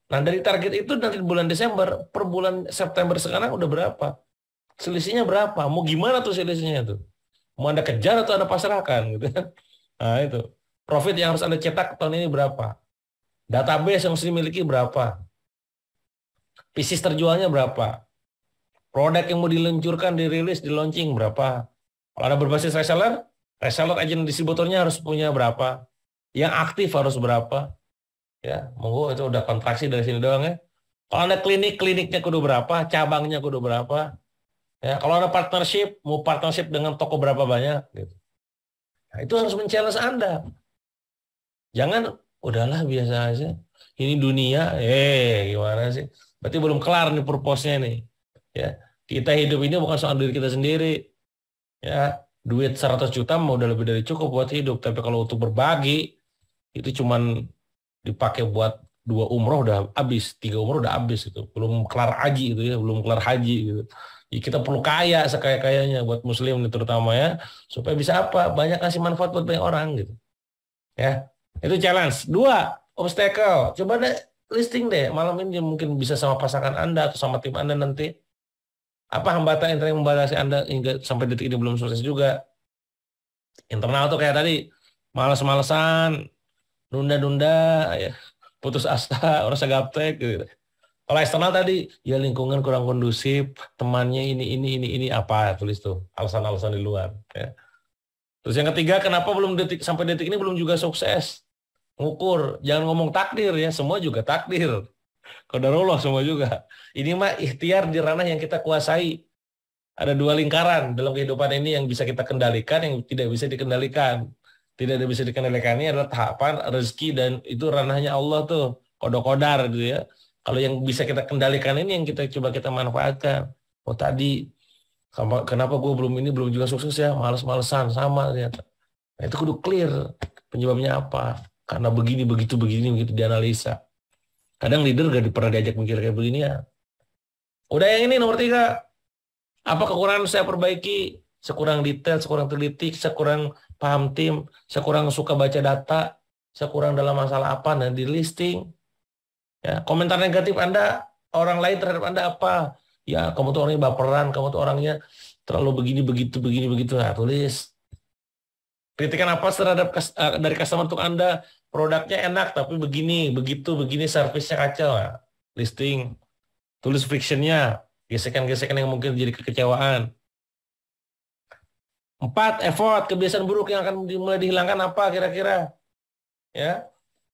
A: Nah, dari target itu nanti bulan Desember, per bulan September sekarang udah berapa? Selisihnya berapa? Mau gimana tuh selisihnya tuh? Mau Anda kejar atau Anda pasrahkan gitu kan? Nah, itu. Profit yang harus Anda cetak tahun ini berapa? Database yang harus dimiliki berapa? Pieces terjualnya berapa? Produk yang mau diluncurkan, dirilis, di launching berapa? Kalau Anda berbasis reseller agent distributornya harus punya berapa? Yang aktif harus berapa? Ya, monggo itu udah kontraksi dari sini doang ya. Kalau Anda kliniknya kudu berapa? Cabangnya kudu berapa? Ya, kalau ada partnership, mau partnership dengan toko berapa banyak gitu. Nah, itu harus men-challenge Anda. Jangan udahlah biasa aja. Ini dunia, gimana sih? Berarti belum kelar nih purpose-nya nih. Ya, kita hidup ini bukan soal diri kita sendiri. Ya, duit 100 juta mau udah lebih dari cukup buat hidup, tapi kalau untuk berbagi itu cuman dipakai buat 2 umroh udah habis, 3 umroh udah habis itu. Belum kelar haji itu ya, belum kelar haji gitu. Ya, kita perlu kaya sekaya-kayanya buat muslim terutama ya, supaya bisa apa? Banyak kasih manfaat buat banyak orang gitu. Ya. Itu challenge. 2, obstacle. Coba deh listing deh malam ini mungkin bisa sama pasangan Anda atau sama tim Anda nanti. Apa hambatan yang membatasi Anda hingga sampai detik ini belum sukses juga? Internal tuh kayak tadi, malas-malesan, nunda-nunda, ya, putus asa, orang gaptek gitu. Kalau eksternal tadi, ya lingkungan kurang kondusif, temannya ini apa tulis tuh, alasan-alasan di luar. Ya. Terus yang ketiga, kenapa belum sampai detik ini belum juga sukses? Ngukur, jangan ngomong takdir ya, semua juga takdir. Qadarullah semua juga. Ini mah ikhtiar di ranah yang kita kuasai. Ada 2 lingkaran dalam kehidupan ini yang bisa kita kendalikan, yang tidak bisa dikendalikan. Tidak bisa dikendalikan ini adalah tahapan, rezeki, dan itu ranahnya Allah tuh. Qada qadar gitu ya. Kalau yang bisa kita kendalikan ini yang kita coba kita manfaatkan. Oh tadi, kenapa gue belum juga sukses ya, males-malesan sama ternyata. Nah, itu kudu clear penyebabnya apa. Karena begini begitu dianalisa. Kadang leader gak pernah diajak mikir kayak begini ya. Udah yang ini nomor 3. Apa kekurangan saya perbaiki? Sekurang detail, sekurang teliti, sekurang paham tim, sekurang suka baca data, sekurang dalam masalah apa dan di listing. Ya, komentar negatif Anda, orang lain terhadap Anda apa? Ya, kamu tuh orangnya baperan, kamu tuh orangnya terlalu begini begitu. Nah, tulis. Kritikan apa terhadap dari customer untuk Anda? Produknya enak tapi begini, servisnya kacau. Nah, listing. Tulis frictionnya, gesekan-gesekan yang mungkin jadi kekecewaan. 4, effort, kebiasaan buruk yang akan mulai dihilangkan apa kira-kira? Ya,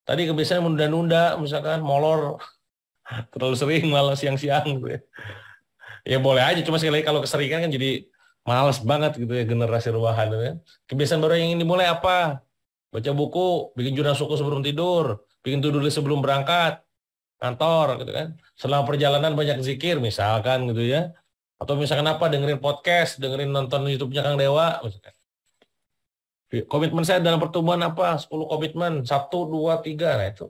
A: tadi kebiasaan menunda-nunda, misalkan molor, terlalu sering malah siang-siang gitu ya. Ya boleh aja, cuma sekali lagi kalau keseringan kan jadi malas banget gitu ya generasi rumahan gitu ya. Kebiasaan baru yang ini mulai apa? Baca buku, bikin jurnal suku sebelum tidur, bikin to-do list sebelum berangkat kantor gitu kan. Selama perjalanan banyak zikir misalkan gitu ya. Atau misalkan apa, dengerin podcast, dengerin nonton YouTube-nya Kang Dewa misalkan. Komitmen saya dalam pertumbuhan apa? 10 komitmen, 1, 2, 3. Nah itu.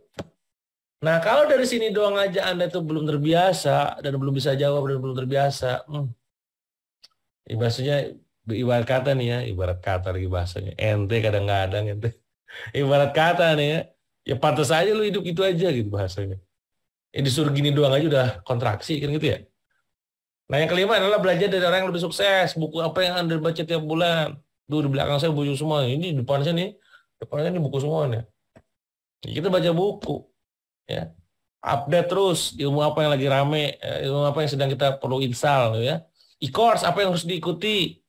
A: Nah kalau dari sini doang aja Anda itu belum terbiasa dan belum bisa jawab dan belum terbiasa. Bahasanya ibarat kata nih ya, ibarat kata lagi bahasanya. Ente kadang-kadang ente. Ibarat kata nih ya, ya pantas aja lu hidup itu aja gitu bahasanya. Disuruh gini doang aja udah kontraksi kan gitu ya. Nah yang kelima adalah belajar dari orang yang lebih sukses. Buku apa yang Anda baca tiap bulan. Duh di belakang saya buku semua. Ini depannya nih buku semua nih. Kita baca buku. Ya. Update terus ilmu apa yang lagi rame. Ilmu apa yang sedang kita perlu install. Gitu ya. E-course apa yang harus diikuti.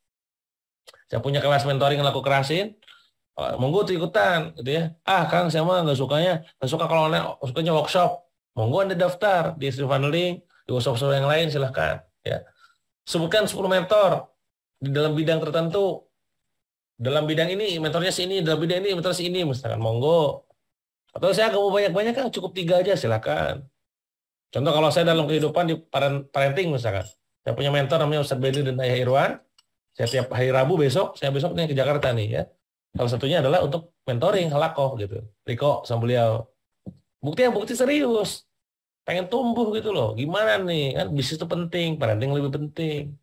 A: Saya punya kelas mentoring yang aku kerasin. Monggo tuh ikutan. Gitu ya. Kang saya mah nggak suka kalau online, sukanya workshop. Monggo Anda daftar di Street Funneling, di workshop yang lain silahkan. Ya. Sebutkan 10 mentor di dalam bidang tertentu. Dalam bidang ini mentornya sini, dalam bidang ini mentor sini, misalkan monggo. Atau saya nggak mau banyak-banyak kan cukup 3 aja silahkan. Contoh kalau saya dalam kehidupan di parenting misalkan, saya punya mentor namanya Ustadz Beli dan Ayah Irwan. Saya tiap hari Rabu saya besok nih ke Jakarta nih ya. Salah satunya adalah untuk mentoring halakoh gitu. Riko sama beliau. Bukti serius. Pengen tumbuh gitu loh. Gimana nih? Kan bisnis itu penting, parenting lebih penting.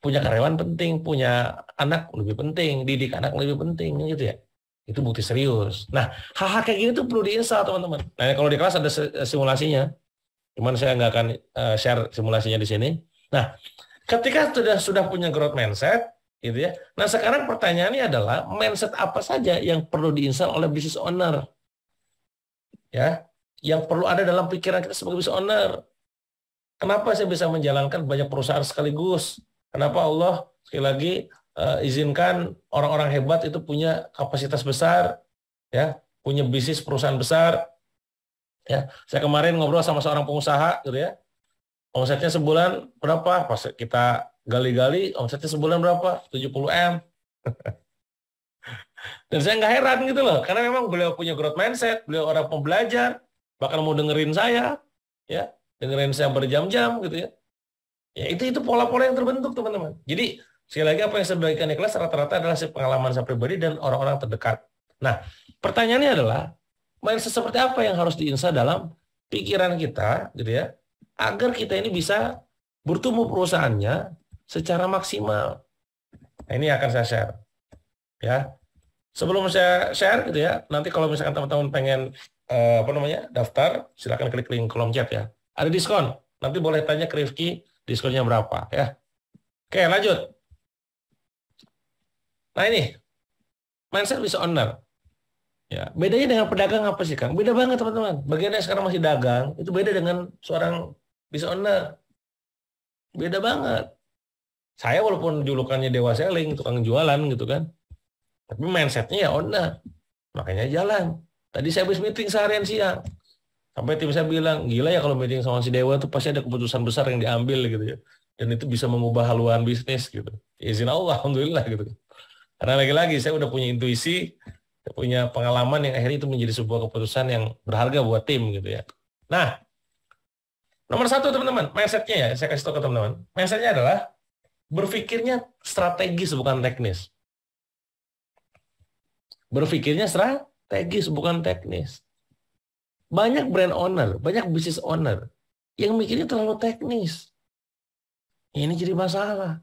A: Punya karyawan penting, punya anak lebih penting, didik anak lebih penting gitu ya. Itu bukti serius. Nah, hal-hal kayak gini tuh perlu diinstal teman-teman. Nah, kalau di kelas ada simulasinya. Cuman saya nggak akan share simulasinya di sini. Nah, ketika sudah punya growth mindset gitu ya. Nah, sekarang pertanyaannya adalah mindset apa saja yang perlu diinstal oleh business owner? Ya, yang perlu ada dalam pikiran kita sebagai business owner. Kenapa saya bisa menjalankan banyak perusahaan sekaligus? Kenapa Allah sekali lagi izinkan orang-orang hebat itu punya kapasitas besar, ya, punya bisnis perusahaan besar, ya. Saya kemarin ngobrol sama seorang pengusaha, gitu ya. Omsetnya sebulan berapa? Pas kita gali-gali, omsetnya sebulan berapa? 70 M. Dan saya nggak heran gitu loh, karena memang beliau punya growth mindset, beliau orang pembelajar, bahkan mau dengerin saya, ya, dengerin saya berjam-jam gitu ya. Ya itu pola-pola yang terbentuk teman-teman. Jadi sekali lagi apa yang saya berikan di kelas rata-rata adalah pengalaman saya pribadi dan orang-orang terdekat. Nah pertanyaannya adalah mindset seperti apa yang harus diinstal dalam pikiran kita, gitu ya, agar kita ini bisa bertumbuh perusahaannya secara maksimal. Nah ini akan saya share, ya. Sebelum saya share, gitu ya, nanti kalau misalkan teman-teman pengen daftar, silakan klik link kolom chat ya. Ada diskon. Nanti boleh tanya ke Rifki diskonnya berapa ya. Oke, lanjut. Nah ini mindset business owner. Ya, bedanya dengan pedagang apa sih, Kang? Beda banget, teman-teman. Bagian yang sekarang masih dagang, itu beda dengan seorang business owner. Beda banget. Saya walaupun julukannya Dewa Selling, tukang jualan gitu kan. Tapi mindsetnya ya owner. Makanya jalan. Tadi saya habis meeting seharian siang. Sampai tim saya bilang, gila ya kalau meeting sama si Dewa tuh pasti ada keputusan besar yang diambil gitu ya. Dan itu bisa mengubah haluan bisnis gitu. Izin Allah, alhamdulillah gitu. Karena lagi-lagi saya udah punya intuisi, saya punya pengalaman yang akhirnya itu menjadi sebuah keputusan yang berharga buat tim gitu ya. Nah, Nomor satu teman-teman, mindsetnya ya, saya kasih tahu ke teman-teman. Mindsetnya adalah berpikirnya strategis bukan teknis. Berpikirnya strategis bukan teknis. Banyak brand owner, banyak business owner yang mikirnya terlalu teknis. Ini jadi masalah.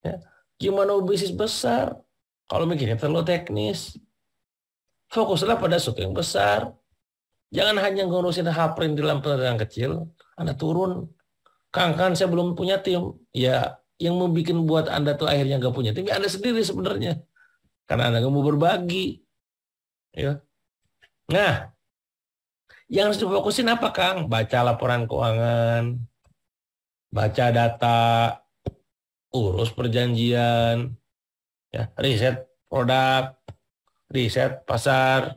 A: Ya. Gimana bisnis besar kalau mikirnya terlalu teknis? Fokuslah pada sesuatu yang besar. Jangan hanya ngurusin hal perintilan yang kecil. Anda turun. Kang, kan saya belum punya tim. Ya, yang mau bikin buat Anda tuh akhirnya nggak punya tim, ya Anda sendiri sebenarnya. Karena Anda nggak mau berbagi. Ya. Nah, yang harus difokusin apa, Kang? Baca laporan keuangan, baca data, urus perjanjian, ya, riset produk, riset pasar,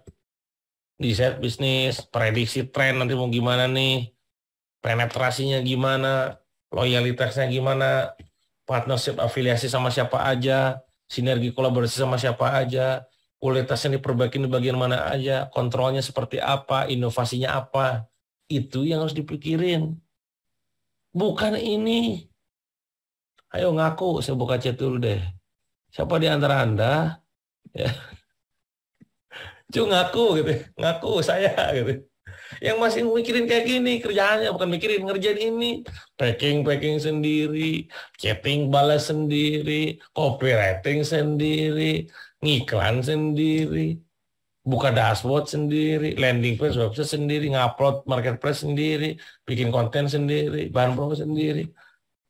A: riset bisnis, prediksi tren nanti mau gimana nih, penetrasinya gimana, loyalitasnya gimana, partnership afiliasi sama siapa aja, sinergi kolaborasi sama siapa aja, kualitasnya diperbaiki di bagian mana aja, kontrolnya seperti apa, inovasinya apa. Itu yang harus dipikirin. Bukan ini. Ayo ngaku, saya buka chat dulu deh. Siapa di antara Anda ya, cuma ngaku gitu, ngaku saya gitu. Yang masih mikirin kayak gini kerjaannya bukan mikirin ngerjain ini, packing sendiri, chatting balas sendiri, copywriting sendiri, ngiklan sendiri, buka dashboard sendiri, landing page website sendiri, ngupload marketplace sendiri, bikin konten sendiri, bahan promo sendiri.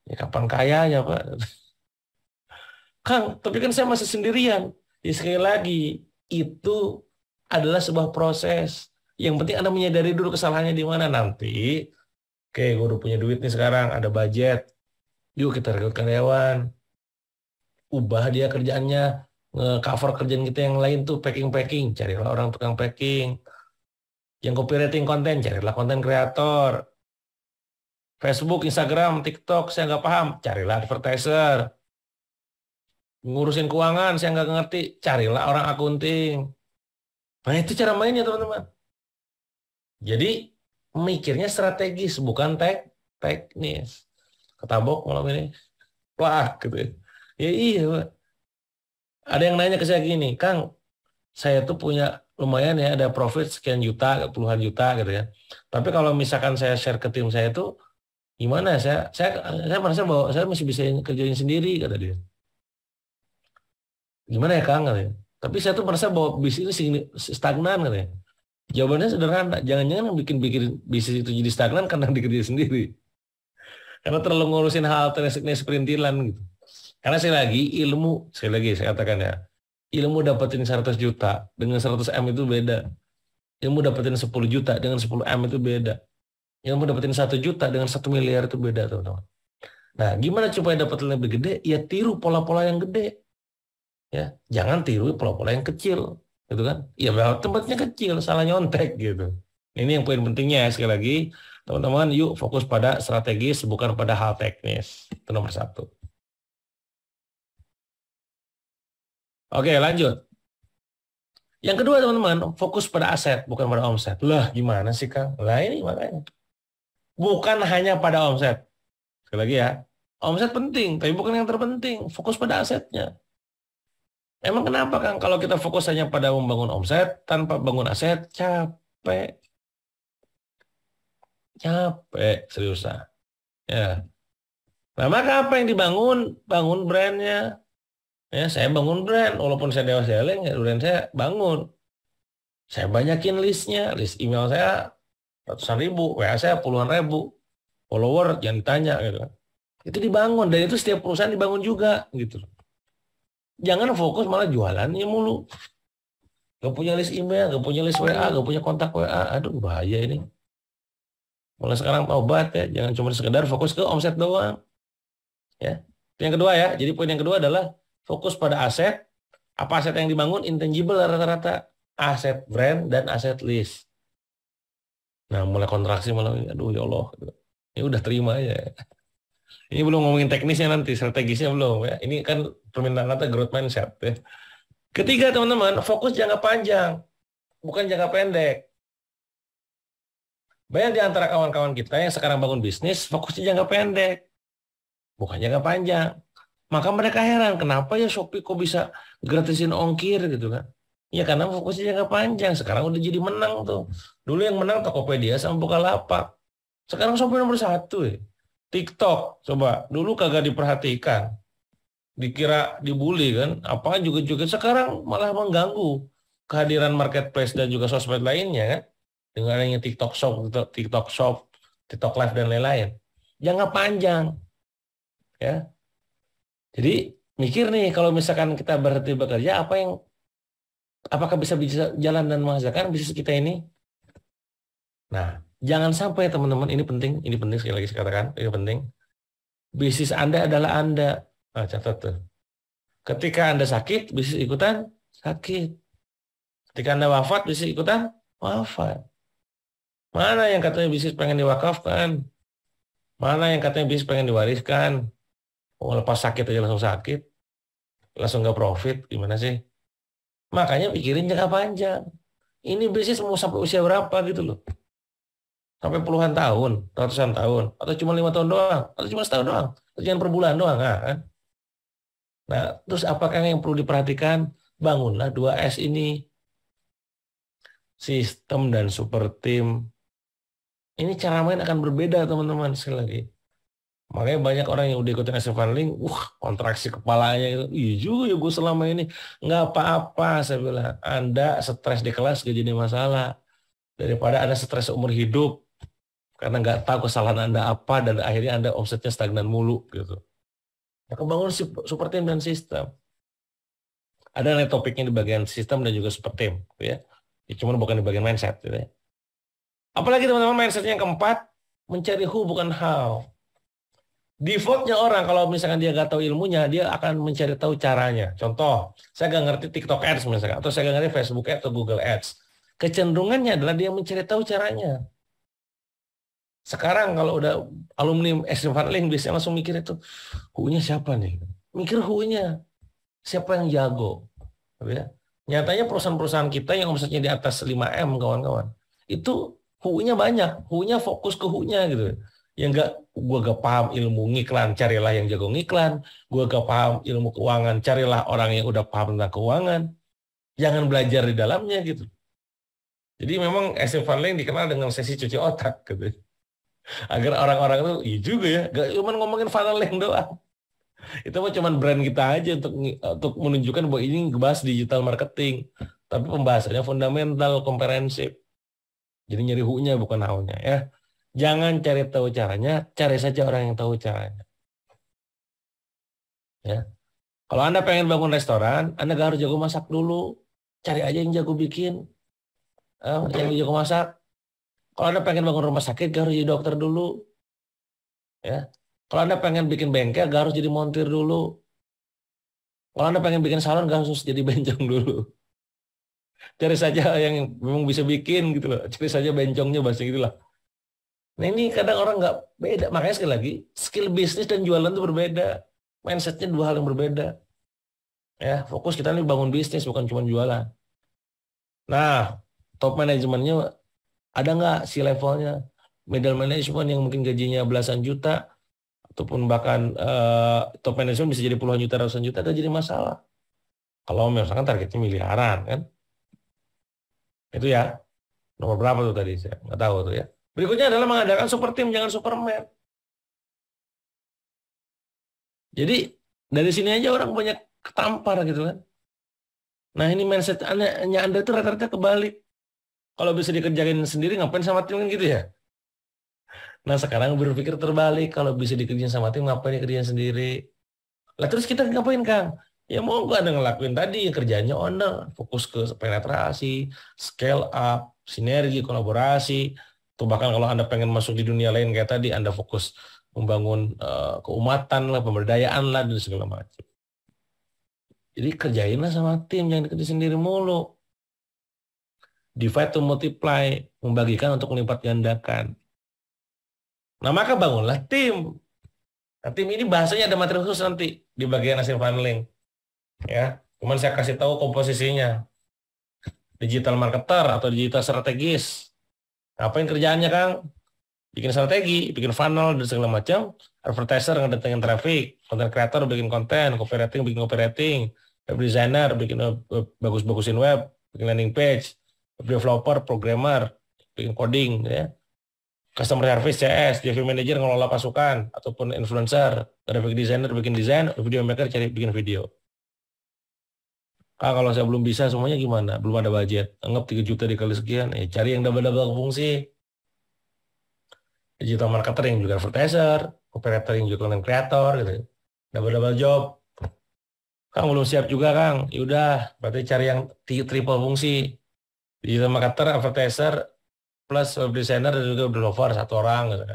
A: Ya kapan kayanya Pak? Kang, tapi kan saya masih sendirian. Ya sekali lagi, itu adalah sebuah proses. Yang penting Anda menyadari dulu kesalahannya di mana nanti. Oke, gue udah punya duit nih sekarang, ada budget. Yuk kita rekrut karyawan. Ubah dia kerjaannya, nge-cover kerjaan kita yang lain tuh packing-packing. Carilah orang tukang packing. Yang copywriting konten, carilah konten kreator. Facebook, Instagram, TikTok, saya nggak paham. Carilah advertiser. Ngurusin keuangan, saya nggak ngerti. Carilah orang akunting. Nah itu cara mainnya teman-teman. Jadi mikirnya strategis, bukan teknis. Ketabok malam ini. Wah gitu ya. Ya iya Pak. Ada yang nanya ke saya gini, Kang, saya tuh punya lumayan ya, ada profit sekian juta, puluhan juta gitu ya. Tapi kalau misalkan saya share ke tim saya tuh, gimana ya? Saya merasa bahwa saya masih bisa kerjain sendiri, kata dia. Gimana ya Kang? Katanya. Tapi saya tuh merasa bahwa bisnis ini stagnan katanya. Jawabannya sederhana, jangan-jangan yang bikin bisnis itu jadi stagnan karena dikerjain sendiri. Karena terlalu ngurusin hal teknis perintilan gitu. Karena sekali lagi saya katakan ya, ilmu dapetin 100 juta dengan 100 M itu beda. Ilmu dapetin 10 juta dengan 10 M itu beda. Ilmu dapetin 1 juta dengan 1 miliar itu beda, teman-teman. Nah, gimana supaya dapat lebih gede? Ya tiru pola-pola yang gede. Ya, jangan tiru pola-pola yang kecil, gitu kan? Ya, tempatnya kecil, salah nyontek gitu. Ini yang poin pentingnya sekali lagi, teman-teman, yuk fokus pada strategis bukan pada hal teknis. Itu nomor satu. Oke, lanjut. Yang kedua, teman-teman, fokus pada aset bukan pada omset. Lah, gimana sih, Kang? Lah ini makanya. Bukan hanya pada omset. Sekali lagi ya, omset penting, tapi bukan yang terpenting. Fokus pada asetnya. Emang kenapa Kang kalau kita fokus hanya pada membangun omset tanpa bangun aset capek. Capek seriusan. Ya. Nah, maka apa yang dibangun? Bangun brandnya. Ya, saya bangun brand walaupun saya dewa selling, ya brand saya bangun. Saya banyakin listnya, list email saya ratusan ribu, WA saya puluhan ribu, follower jangan ditanya gitu. Itu dibangun dan itu setiap perusahaan dibangun juga gitu. Jangan fokus malah jualannya mulu. Gak punya list email, gak punya list WA, gak punya kontak WA. Aduh bahaya ini. Mulai sekarang taubat ya, jangan cuma sekedar fokus ke omset doang. Ya. Yang kedua ya, jadi poin yang kedua adalah fokus pada aset. Apa aset yang dibangun? Intangible rata-rata. Aset brand dan aset list. Nah mulai kontraksi malah, aduh ya Allah. Ya udah terima aja. Ini belum ngomongin teknisnya nanti, strategisnya belum ya. Ini kan permintaan kata growth mindset ya. Ketiga teman-teman, fokus jangka panjang, bukan jangka pendek. Banyak di antara kawan-kawan kita yang sekarang bangun bisnis, fokusnya jangka pendek, bukan jangka panjang. Maka mereka heran, kenapa ya Shopee kok bisa gratisin ongkir gitu kan. Ya karena fokusnya jangka panjang, sekarang udah jadi menang tuh. Dulu yang menang Tokopedia sama Bukalapak. Sekarang Shopee nomor satu ya. TikTok, coba, dulu kagak diperhatikan. Dikira dibully kan, apa juga sekarang malah mengganggu kehadiran marketplace dan juga sosmed lainnya kan. Dengan adanya TikTok Live dan lain-lain. Jangka panjang ya. Jadi mikir nih kalau misalkan kita berhenti bekerja apakah bisa jalan dan menghasilkan bisnis kita ini? Nah, jangan sampai teman-teman ini penting sekali lagi saya katakan, ini penting. Bisnis Anda adalah Anda. Nah, catat tuh. Ketika Anda sakit, bisnis ikutan sakit. Ketika Anda wafat, bisnis ikutan wafat. Mana yang katanya bisnis pengen diwakafkan? Mana yang katanya bisnis pengen diwariskan? Oh, lepas sakit aja langsung sakit. Langsung nggak profit, gimana sih? Makanya pikirin jangka panjang. Ini bisnis mau sampai usia berapa gitu loh. Sampai puluhan tahun, ratusan tahun, atau cuma 5 tahun doang, atau cuma setahun doang, atau cuma per bulan doang. Kan? Nah, terus apakah yang perlu diperhatikan? Bangunlah 2S ini. Sistem dan super team. Ini cara main akan berbeda teman-teman sekali lagi. Makanya banyak orang yang udah ikutin asset funneling, kontraksi kepalanya itu. Iya juga ya gue selama ini. Nggak apa-apa saya bilang. Anda stres di kelas gak jadi masalah. Daripada Anda stres seumur hidup. Karena nggak tahu kesalahan Anda apa dan akhirnya Anda omsetnya stagnan mulu gitu. Nah, kebangun super team dan sistem. Ada nih topiknya di bagian sistem dan juga super team. Gitu ya. Cuma bukan di bagian mindset. Gitu ya. Apalagi teman-teman mindsetnya yang keempat, mencari who bukan how. Defaultnya orang kalau misalkan dia nggak tahu ilmunya, dia akan mencari tahu caranya. Contoh, saya nggak ngerti TikTok Ads misalkan, atau saya nggak ngerti Facebook Ads atau Google Ads. Kecenderungannya adalah dia mencari tahu caranya. Sekarang kalau udah alumni SM Funneling biasanya langsung mikir itu, who-nya siapa nih? Mikir who-nya, siapa yang jago. Ya. Nyatanya perusahaan-perusahaan kita yang omsetnya di atas 5M kawan-kawan, itu who-nya banyak, who-nya fokus ke who-nya gitu. Yang gue gak paham ilmu ngiklan, carilah yang jago ngiklan. Gue gak paham ilmu keuangan, carilah orang yang udah paham tentang keuangan. Jangan belajar di dalamnya gitu. Jadi memang SM Funneling dikenal dengan sesi cuci otak gitu. Agar orang-orang itu, iya juga ya, gak cuma ngomongin funneling doang. Itu mah cuma brand kita aja untuk menunjukkan bahwa ini ngebahas digital marketing. Tapi pembahasannya fundamental, komprehensif. Jadi nyari who-nya bukan how-nya ya. Jangan cari tahu caranya, cari saja orang yang tahu caranya. Ya. Kalau Anda pengen bangun restoran, Anda gak harus jago masak dulu. Cari aja yang jago bikin, yang jago masak. Kalau Anda pengen bangun rumah sakit, gak harus jadi dokter dulu. Ya. Kalau Anda pengen bikin bengkel, gak harus jadi montir dulu. Kalau Anda pengen bikin salon, gak harus jadi bencong dulu. Cari saja yang memang bisa bikin gitu loh. Cari saja bencongnya, bahasa gitulah. Nah ini kadang orang nggak beda. Makanya sekali lagi, skill bisnis dan jualan itu berbeda. Mindsetnya dua hal yang berbeda. Ya, fokus kita nih bangun bisnis, bukan cuma jualan. Nah, top manajemennya ada nggak si levelnya? Middle management yang mungkin gajinya belasan juta, ataupun bahkan top management bisa jadi puluhan juta, ratusan juta, gak jadi masalah. Kalau misalkan targetnya miliaran kan. Itu ya, nomor berapa tuh tadi? Saya nggak tahu tuh ya. Berikutnya adalah mengadakan super team, jangan superman. Jadi dari sini aja orang banyak ketampar gitu kan. Nah ini mindset Anda itu rata-rata kebalik. Kalau bisa dikerjain sendiri ngapain sama tim kan gitu ya. Nah sekarang berpikir terbalik. Kalau bisa dikerjain sama tim ngapain dikerjain sendiri. Lah terus kita ngapain Kang? Ya mau gak ada ngelakuin tadi kerjanya owner. Fokus ke penetrasi, scale up, sinergi, kolaborasi. Tuh bahkan kalau Anda pengen masuk di dunia lain kayak tadi, Anda fokus membangun keumatan lah, pemberdayaan lah, dan segala macam. Jadi kerjainlah sama tim, jangan kerja sendiri mulu. Divide to multiply, membagikan untuk melipat gandakan. Nah maka bangunlah tim. Nah, tim ini bahasanya ada materi khusus nanti di bagian hasil funneling. Ya, cuman saya kasih tahu komposisinya. Digital marketer atau digital strategis. Ngapain kerjaannya, Kang? Bikin strategi, bikin funnel, dan segala macam. Advertiser ngedatengin traffic, content creator bikin konten, copywriting bikin copywriting, web designer bikin bagus-bagusin web, bikin landing page, web developer, programmer, bikin coding, ya. Customer service, CS, DV manager ngelola pasukan, ataupun influencer, graphic designer bikin desain, video maker cari bikin video. Kalau saya belum bisa semuanya gimana? Belum ada budget. Anggap 3 juta dikali sekian, cari yang double-double fungsi. Digital marketing juga advertiser, copywriter juga content creator gitu. Double job. Kang belum siap juga, Kang. Yaudah, berarti cari yang triple fungsi. Digital marketer, advertiser, plus web designer dan juga developer satu orang gitu.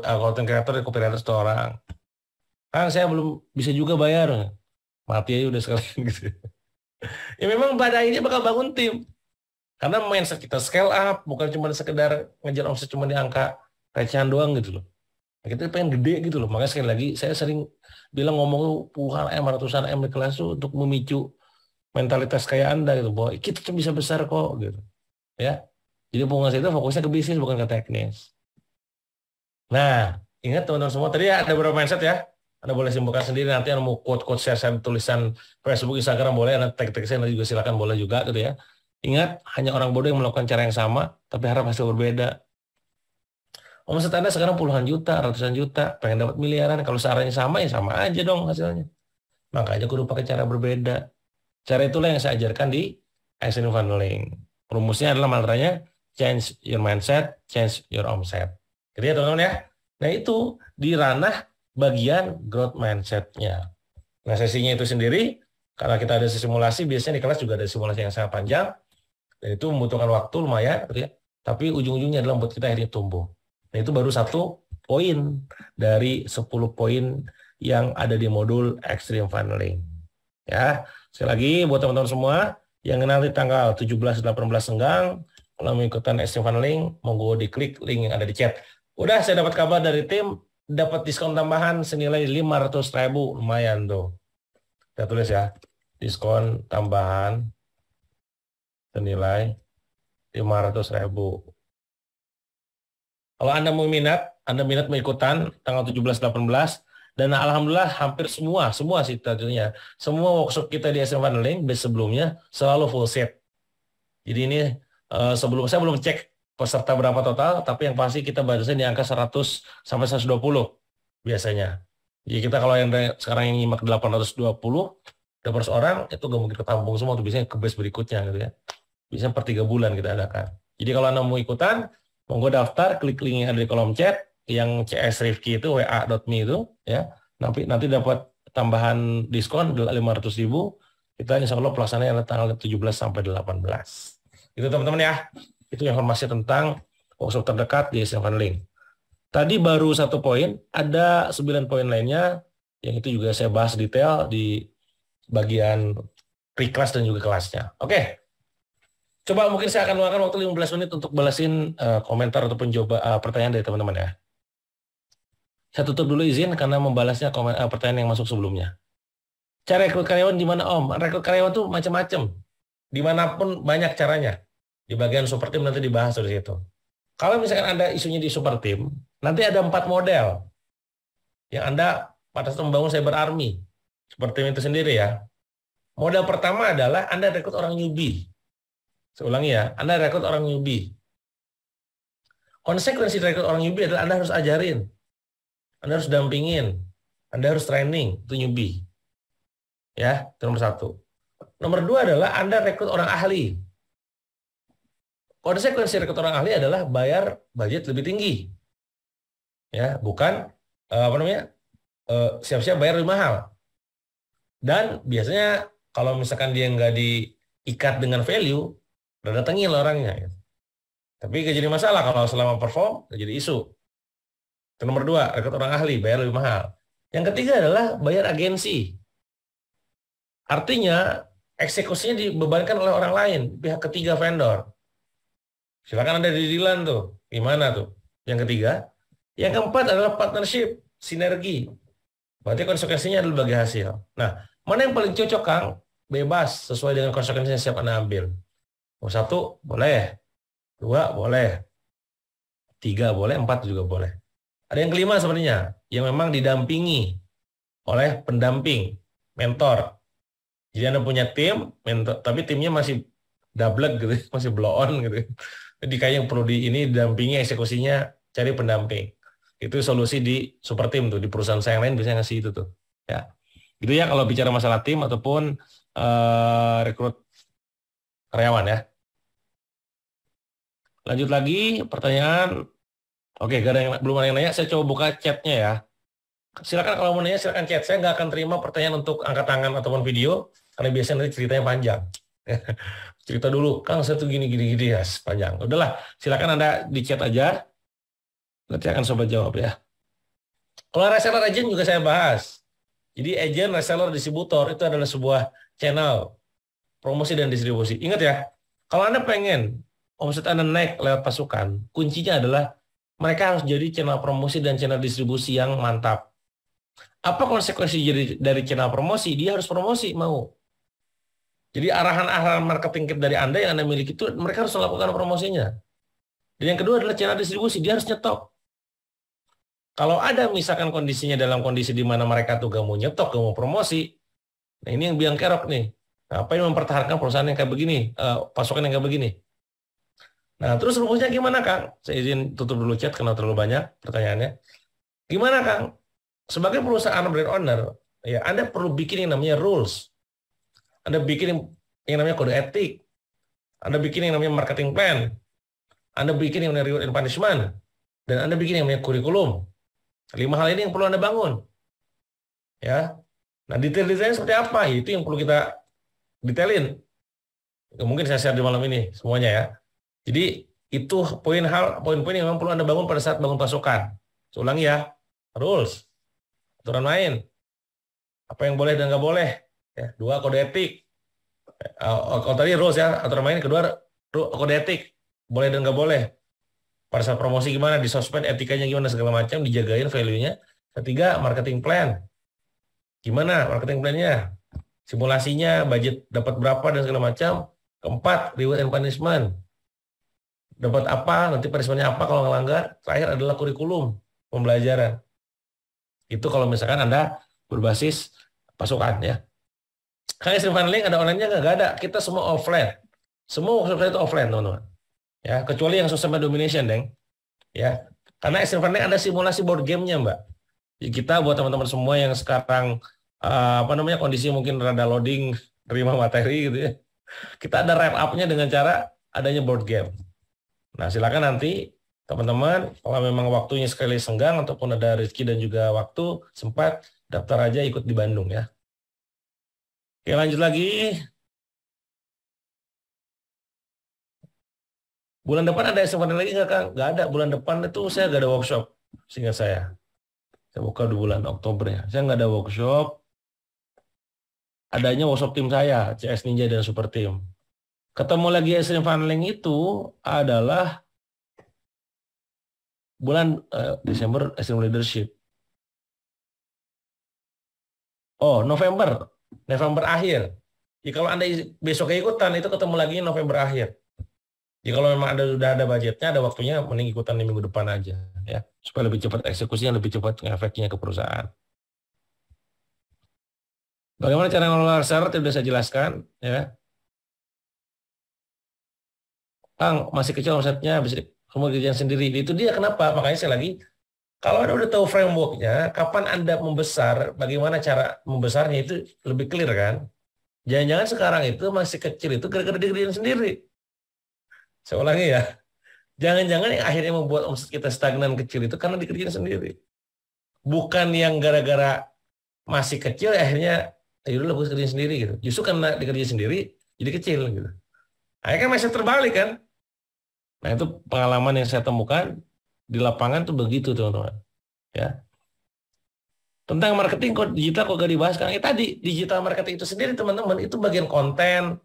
A: Content creator dan copywriter satu orang. Kang saya belum bisa juga bayar. Mati aja udah sekalian gitu. Ya memang pada akhirnya bakal bangun tim. Karena mindset kita scale up, bukan cuma sekedar ngejar omset cuma di angka recehan doang gitu loh. Kita pengen gede gitu loh. Makanya sekali lagi saya sering bilang ngomong puluhan M, ratusan M di kelas tuh untuk memicu mentalitas kayak Anda gitu. Bahwa kita tuh bisa besar kok gitu. Ya. Jadi pengusaha itu fokusnya ke bisnis bukan ke teknis. Nah, ingat teman-teman semua tadi ada beberapa mindset ya. Anda boleh simpulkan sendiri nanti Anda mau quote-quote share tulisan Facebook, Instagram boleh, Anda tag-tag saya juga silakan boleh juga gitu ya. Ingat, hanya orang bodoh yang melakukan cara yang sama tapi harap hasil berbeda. Omset Anda sekarang puluhan juta, ratusan juta, pengen dapat miliaran, kalau caranya sama ya sama aja dong hasilnya. Makanya kudu pakai cara berbeda. Cara itulah yang saya ajarkan di Extreme Funneling. Rumusnya adalah mantranya change your mindset, change your omset. Jadi ya teman-teman ya. Nah itu di ranah bagian growth mindset-nya. Nah sesinya itu sendiri, karena kita ada simulasi, biasanya di kelas juga ada simulasi yang sangat panjang, dan itu membutuhkan waktu lumayan, gitu ya. Tapi ujung-ujungnya adalah membuat kita akhirnya tumbuh. Nah itu baru 1 poin dari 10 poin yang ada di modul Extreme Funneling. Ya, sekali lagi buat teman-teman semua yang nanti tanggal 17-18 senggang, kalau mau ikutan Extreme Funneling, monggo diklik link yang ada di chat. Udah saya dapat kabar dari tim, dapat diskon tambahan senilai 500.000, lumayan tuh. Kita tulis ya, diskon tambahan senilai 500.000. Kalau Anda minat mau ikutan tanggal 17-18, dan alhamdulillah hampir semua sih tentunya. Semua workshop kita di Extreme Funneling base sebelumnya selalu full set. Jadi ini sebelum saya belum cek peserta berapa total, tapi yang pasti kita batasnya di angka 100 sampai 120 biasanya. Jadi kita kalau yang sekarang yang nyimak 820 dapat orang itu gak mungkin ketampung semua, tuh biasanya ke base berikutnya gitu ya. Biasanya per 3 bulan kita adakan. Jadi kalau Anda mau ikutan, monggo daftar, klik link yang ada di kolom chat, yang CS Rifki itu wa.me itu ya. Nanti dapat tambahan diskon 500.000. Kita insya Allah pelaksananya tanggal 17 sampai 18. Itu teman-teman ya. Itu informasi tentang workshop terdekat di Extreme Funneling. Tadi baru 1 poin, ada 9 poin lainnya yang itu juga saya bahas detail di bagian pre-class dan juga kelasnya. Oke. Coba mungkin saya akan luangkan waktu 15 menit untuk balasin komentar ataupun pertanyaan dari teman-teman ya. Saya tutup dulu izin karena membalasnya pertanyaan yang masuk sebelumnya. Cara rekrut karyawan di mana Om? Rekrut karyawan tuh macam-macam. Dimanapun banyak caranya. Di bagian super team nanti dibahas dari situ. Kalau misalkan Anda isunya di super team, nanti ada 4 model yang Anda pada saat membangun cyber army. Super team itu sendiri ya. Model pertama adalah Anda rekrut orang newbie. Saya ulangi ya, Anda rekrut orang newbie. Konsekuensi rekrut orang newbie adalah Anda harus ajarin, Anda harus dampingin, Anda harus training, itu newbie. Ya, itu nomor 1. Nomor 2 adalah Anda rekrut orang ahli. Konsekuensi rekrut orang ahli adalah bayar budget lebih tinggi. Ya, bukan siap-siap bayar lebih mahal. Dan biasanya kalau misalkan dia nggak diikat dengan value, udah datengin lah orangnya. Gitu. Tapi gak jadi masalah kalau selama perform, gak jadi isu. Itu nomor 2, rekrut orang ahli, bayar lebih mahal. Yang ketiga adalah bayar agensi. Artinya, eksekusinya dibebankan oleh orang lain, pihak ketiga vendor. Silakan Anda didilan tuh, gimana tuh? Yang ketiga. Yang keempat adalah partnership, sinergi. Berarti konsekuensinya adalah bagi hasil. Nah, mana yang paling cocok, Kang? Bebas, sesuai dengan konsekuensinya siap Anda ambil. 1, boleh. 2, boleh. 3 boleh, 4 juga boleh. Ada yang kelima sebenarnya, yang memang didampingi oleh pendamping, mentor. Jadi Anda punya tim, mentor, tapi timnya masih double gitu, masih blow on gitu. Jadi kayak yang perlu ini didampingi eksekusinya, cari pendamping. Itu solusi di super tim tuh, di perusahaan saya yang lain biasanya ngasih itu tuh. Ya. Gitu ya kalau bicara masalah tim ataupun rekrut karyawan ya. Lanjut lagi pertanyaan. Oke, gak ada yang, belum ada yang nanya, saya coba buka chatnya ya. Silakan kalau mau nanya silakan chat. Saya nggak akan terima pertanyaan untuk angkat tangan ataupun video karena biasanya nanti ceritanya panjang. Cerita dulu, Kang saya tuh gini ya, panjang. Udahlah, silakan Anda di chat aja. Nanti akan sobat jawab ya. Kalau reseller agent juga saya bahas. Jadi agent, reseller, distributor itu adalah sebuah channel promosi dan distribusi. Ingat ya, kalau Anda pengen omset Anda naik lewat pasukan, kuncinya adalah mereka harus jadi channel promosi dan channel distribusi yang mantap. Apa konsekuensi dari channel promosi? Dia harus promosi, mau. Jadi arahan-arahan marketing dari Anda yang Anda miliki itu, mereka harus melakukan promosinya. Dan yang kedua adalah channel distribusi, dia harus nyetok. Kalau ada misalkan kondisinya dalam kondisi di mana mereka tuh gak mau nyetok, gak mau promosi, nah ini yang biang kerok nih. Nah, apa yang mempertahankan perusahaan yang kayak begini, pasokan yang kayak begini. Nah, terus rumusnya gimana, Kang? Saya izin tutup dulu chat karena terlalu banyak pertanyaannya. Gimana, Kang? Sebagai perusahaan brand owner, ya Anda perlu bikin yang namanya rules. Anda bikin yang namanya kode etik. Anda bikin yang namanya marketing plan. Anda bikin yang namanya reward and punishment. Dan Anda bikin yang namanya kurikulum. 5 hal ini yang perlu Anda bangun. Ya. Nah, detail-detailnya seperti apa? Itu yang perlu kita detailin. Mungkin saya share di malam ini semuanya ya. Jadi itu poin-poin yang memang perlu Anda bangun pada saat bangun pasukan. Saya ulangi ya. Rules. Aturan main. Apa yang boleh dan nggak boleh. Ya, 2, kode etik. Kalau tadi rules ya, aturan main. Kedua, kode etik. Boleh dan nggak boleh. Pada saat promosi gimana, di sosmed etikanya gimana, segala macam, dijagain value-nya. Ketiga, marketing plan. Gimana marketing plan-nya? Simulasinya, budget dapat berapa dan segala macam. Keempat, reward and punishment. Dapat apa, nanti punishment-nya apa kalau ngelanggar. Terakhir adalah kurikulum, pembelajaran. Itu kalau misalkan Anda berbasis pasukan ya. Kayak Extreme Funneling ada online-nya nggak ada. Kita semua offline. Semua workshop itu offline, teman-teman. Ya, kecuali yang social domination, Deng. Ya. Karena Extreme Funneling ada simulasi board game-nya, Mbak. Jadi kita buat teman-teman semua yang sekarang kondisi mungkin rada loading, terima materi gitu ya. Kita ada wrap up-nya dengan cara adanya board game. Nah, silakan nanti teman-teman kalau memang waktunya sekali senggang ataupun ada rezeki dan juga waktu sempat daftar aja ikut di Bandung ya. Oke, lanjut lagi. Bulan depan ada kesempatan lagi nggak, Kang? Nggak ada. Bulan depan itu saya nggak ada workshop, seingat saya. Saya buka di bulan Oktober ya. Saya nggak ada workshop. Adanya workshop tim saya, CS Ninja dan Super Team. Ketemu lagi Extreme Funneling itu adalah bulan Desember Extreme Leadership. Oh, November akhir. Jadi kalau Anda besok ikutan, itu ketemu lagi November akhir. Jadi kalau memang Anda sudah ada budgetnya, ada waktunya, mending ikutan di minggu depan aja. Ya, supaya lebih cepat eksekusinya, lebih cepat efeknya ke perusahaan. Bagaimana cara mengelola reseller, sudah saya jelaskan. Ya. Kang, masih kecil omsetnya, bisa semua kerjaan sendiri. Itu dia kenapa, makanya saya lagi, kalau Anda udah tahu frameworknya, kapan Anda membesar, bagaimana cara membesarnya itu lebih clear kan. Jangan-jangan sekarang itu masih kecil itu gara-gara dikerjain sendiri. Saya ulangi ya. Jangan-jangan yang akhirnya membuat omset kita stagnan kecil itu karena dikerjain sendiri. Bukan yang gara-gara masih kecil akhirnya yaudah gue kerjain sendiri gitu. Justru karena dikerjain sendiri jadi kecil gitu. Akhirnya kan masih terbalik kan. Nah itu pengalaman yang saya temukan di lapangan tuh begitu teman-teman. Ya. Tentang marketing kok digital kok gak dibahas kan? Tadi digital marketing itu sendiri teman-teman itu bagian konten,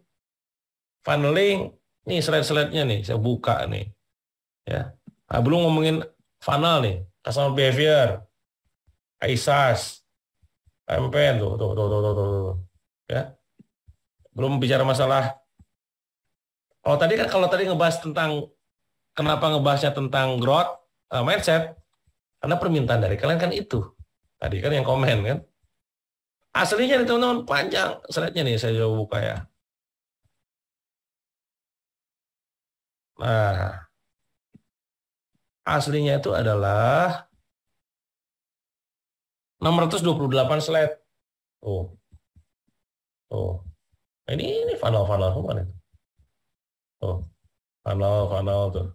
A: funneling. Nih slide-slide-nya nih saya buka nih. Ya. Nah, belum ngomongin funnel nih, customer behavior, ISAS, campaign tuh. Ya. Belum bicara masalah. Kalau tadi ngebahas tentang kenapa ngebahasnya tentang growth, mindset. Karena permintaan dari kalian kan itu. Tadi kan yang komen kan. Aslinya nih teman-teman panjang slide-nya nih, saya coba buka ya. Nah, aslinya itu adalah 628 slide. Oh, oh. Ini funnel semua nih. Oh, funnel tuh.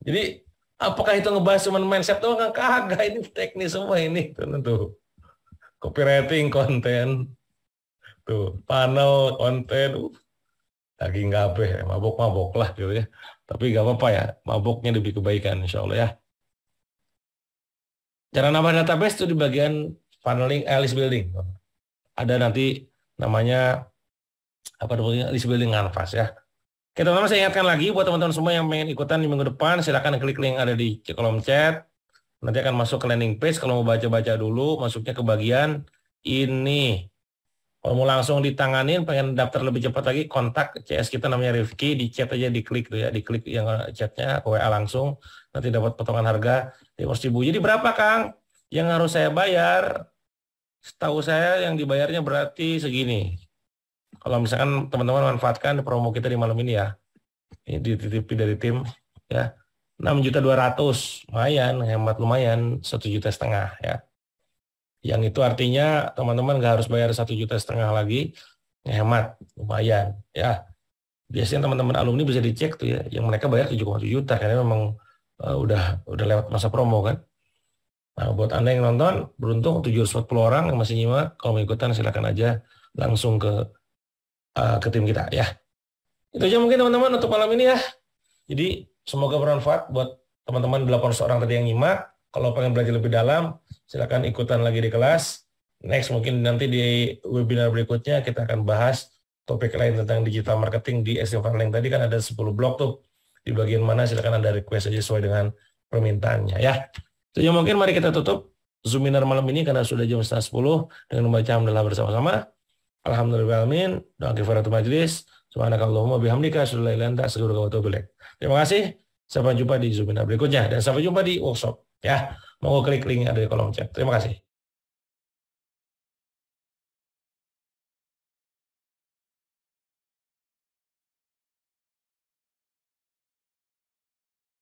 A: Jadi apakah itu ngebahas cuma mindset doang? Kagak, ini teknis semua ini. Tuh. Copywriting, konten, tuh, funnel, konten, lagi ngabe, mabok-mabok lah gitu ya. Tapi gak apa-apa ya, maboknya demi kebaikan insya Allah ya. Cara nambah database itu di bagian funneling, list building. Ada nanti namanya apa namanya list building Canvas ya. Oke teman-teman, saya ingatkan lagi buat teman-teman semua yang pengen ikutan di minggu depan, silakan klik link yang ada di kolom chat. Nanti akan masuk ke landing page. Kalau mau baca-baca dulu, masuknya ke bagian ini. Kalau mau langsung ditanganin, pengen daftar lebih cepat lagi, kontak CS kita namanya Rifki, di chat aja, diklik tuh ya, diklik yang chatnya, ke WA langsung, nanti dapat potongan harga 5.000. Jadi berapa Kang yang harus saya bayar? Setahu saya yang dibayarnya berarti segini. Kalau misalkan teman-teman manfaatkan promo kita di malam ini ya, ini dititipi dari tim ya, 6.200.000, lumayan, hemat lumayan, 1,5 juta ya. Yang itu artinya teman-teman nggak harus bayar 1,5 juta lagi, hemat lumayan ya. Biasanya teman-teman alumni bisa dicek tuh ya, yang mereka bayar 7,7 juta karena memang udah lewat masa promo kan. Nah, buat Anda yang nonton, beruntung 740 orang yang masih nyimak, kalau mau ikutan silakan aja langsung ke tim kita ya. Itu aja mungkin teman-teman untuk malam ini ya. Jadi semoga bermanfaat buat teman-teman 800 orang tadi yang nyimak. Kalau pengen belajar lebih dalam, silakan ikutan lagi di kelas. Next mungkin nanti di webinar berikutnya kita akan bahas topik lain tentang digital marketing di SEO Funneling. Tadi kan ada 10 blok tuh. Di bagian mana silakan Anda request aja sesuai dengan permintaannya ya. Itu aja mungkin, mari kita tutup Zoominar malam ini karena sudah jam 9:30 dengan membaca hamdalah bersama-sama. Alhamdulillahirrahmanirrahim. Doa kifaratul majlis. Subhanakallahumma bihamdika asyhadu an la ilaha illa anta astaghfiruka wa atubu ilaik. Terima kasih. Sampai jumpa di Zoominar berikutnya dan sampai jumpa di workshop ya. Mau klik link ada di kolom chat. Terima kasih.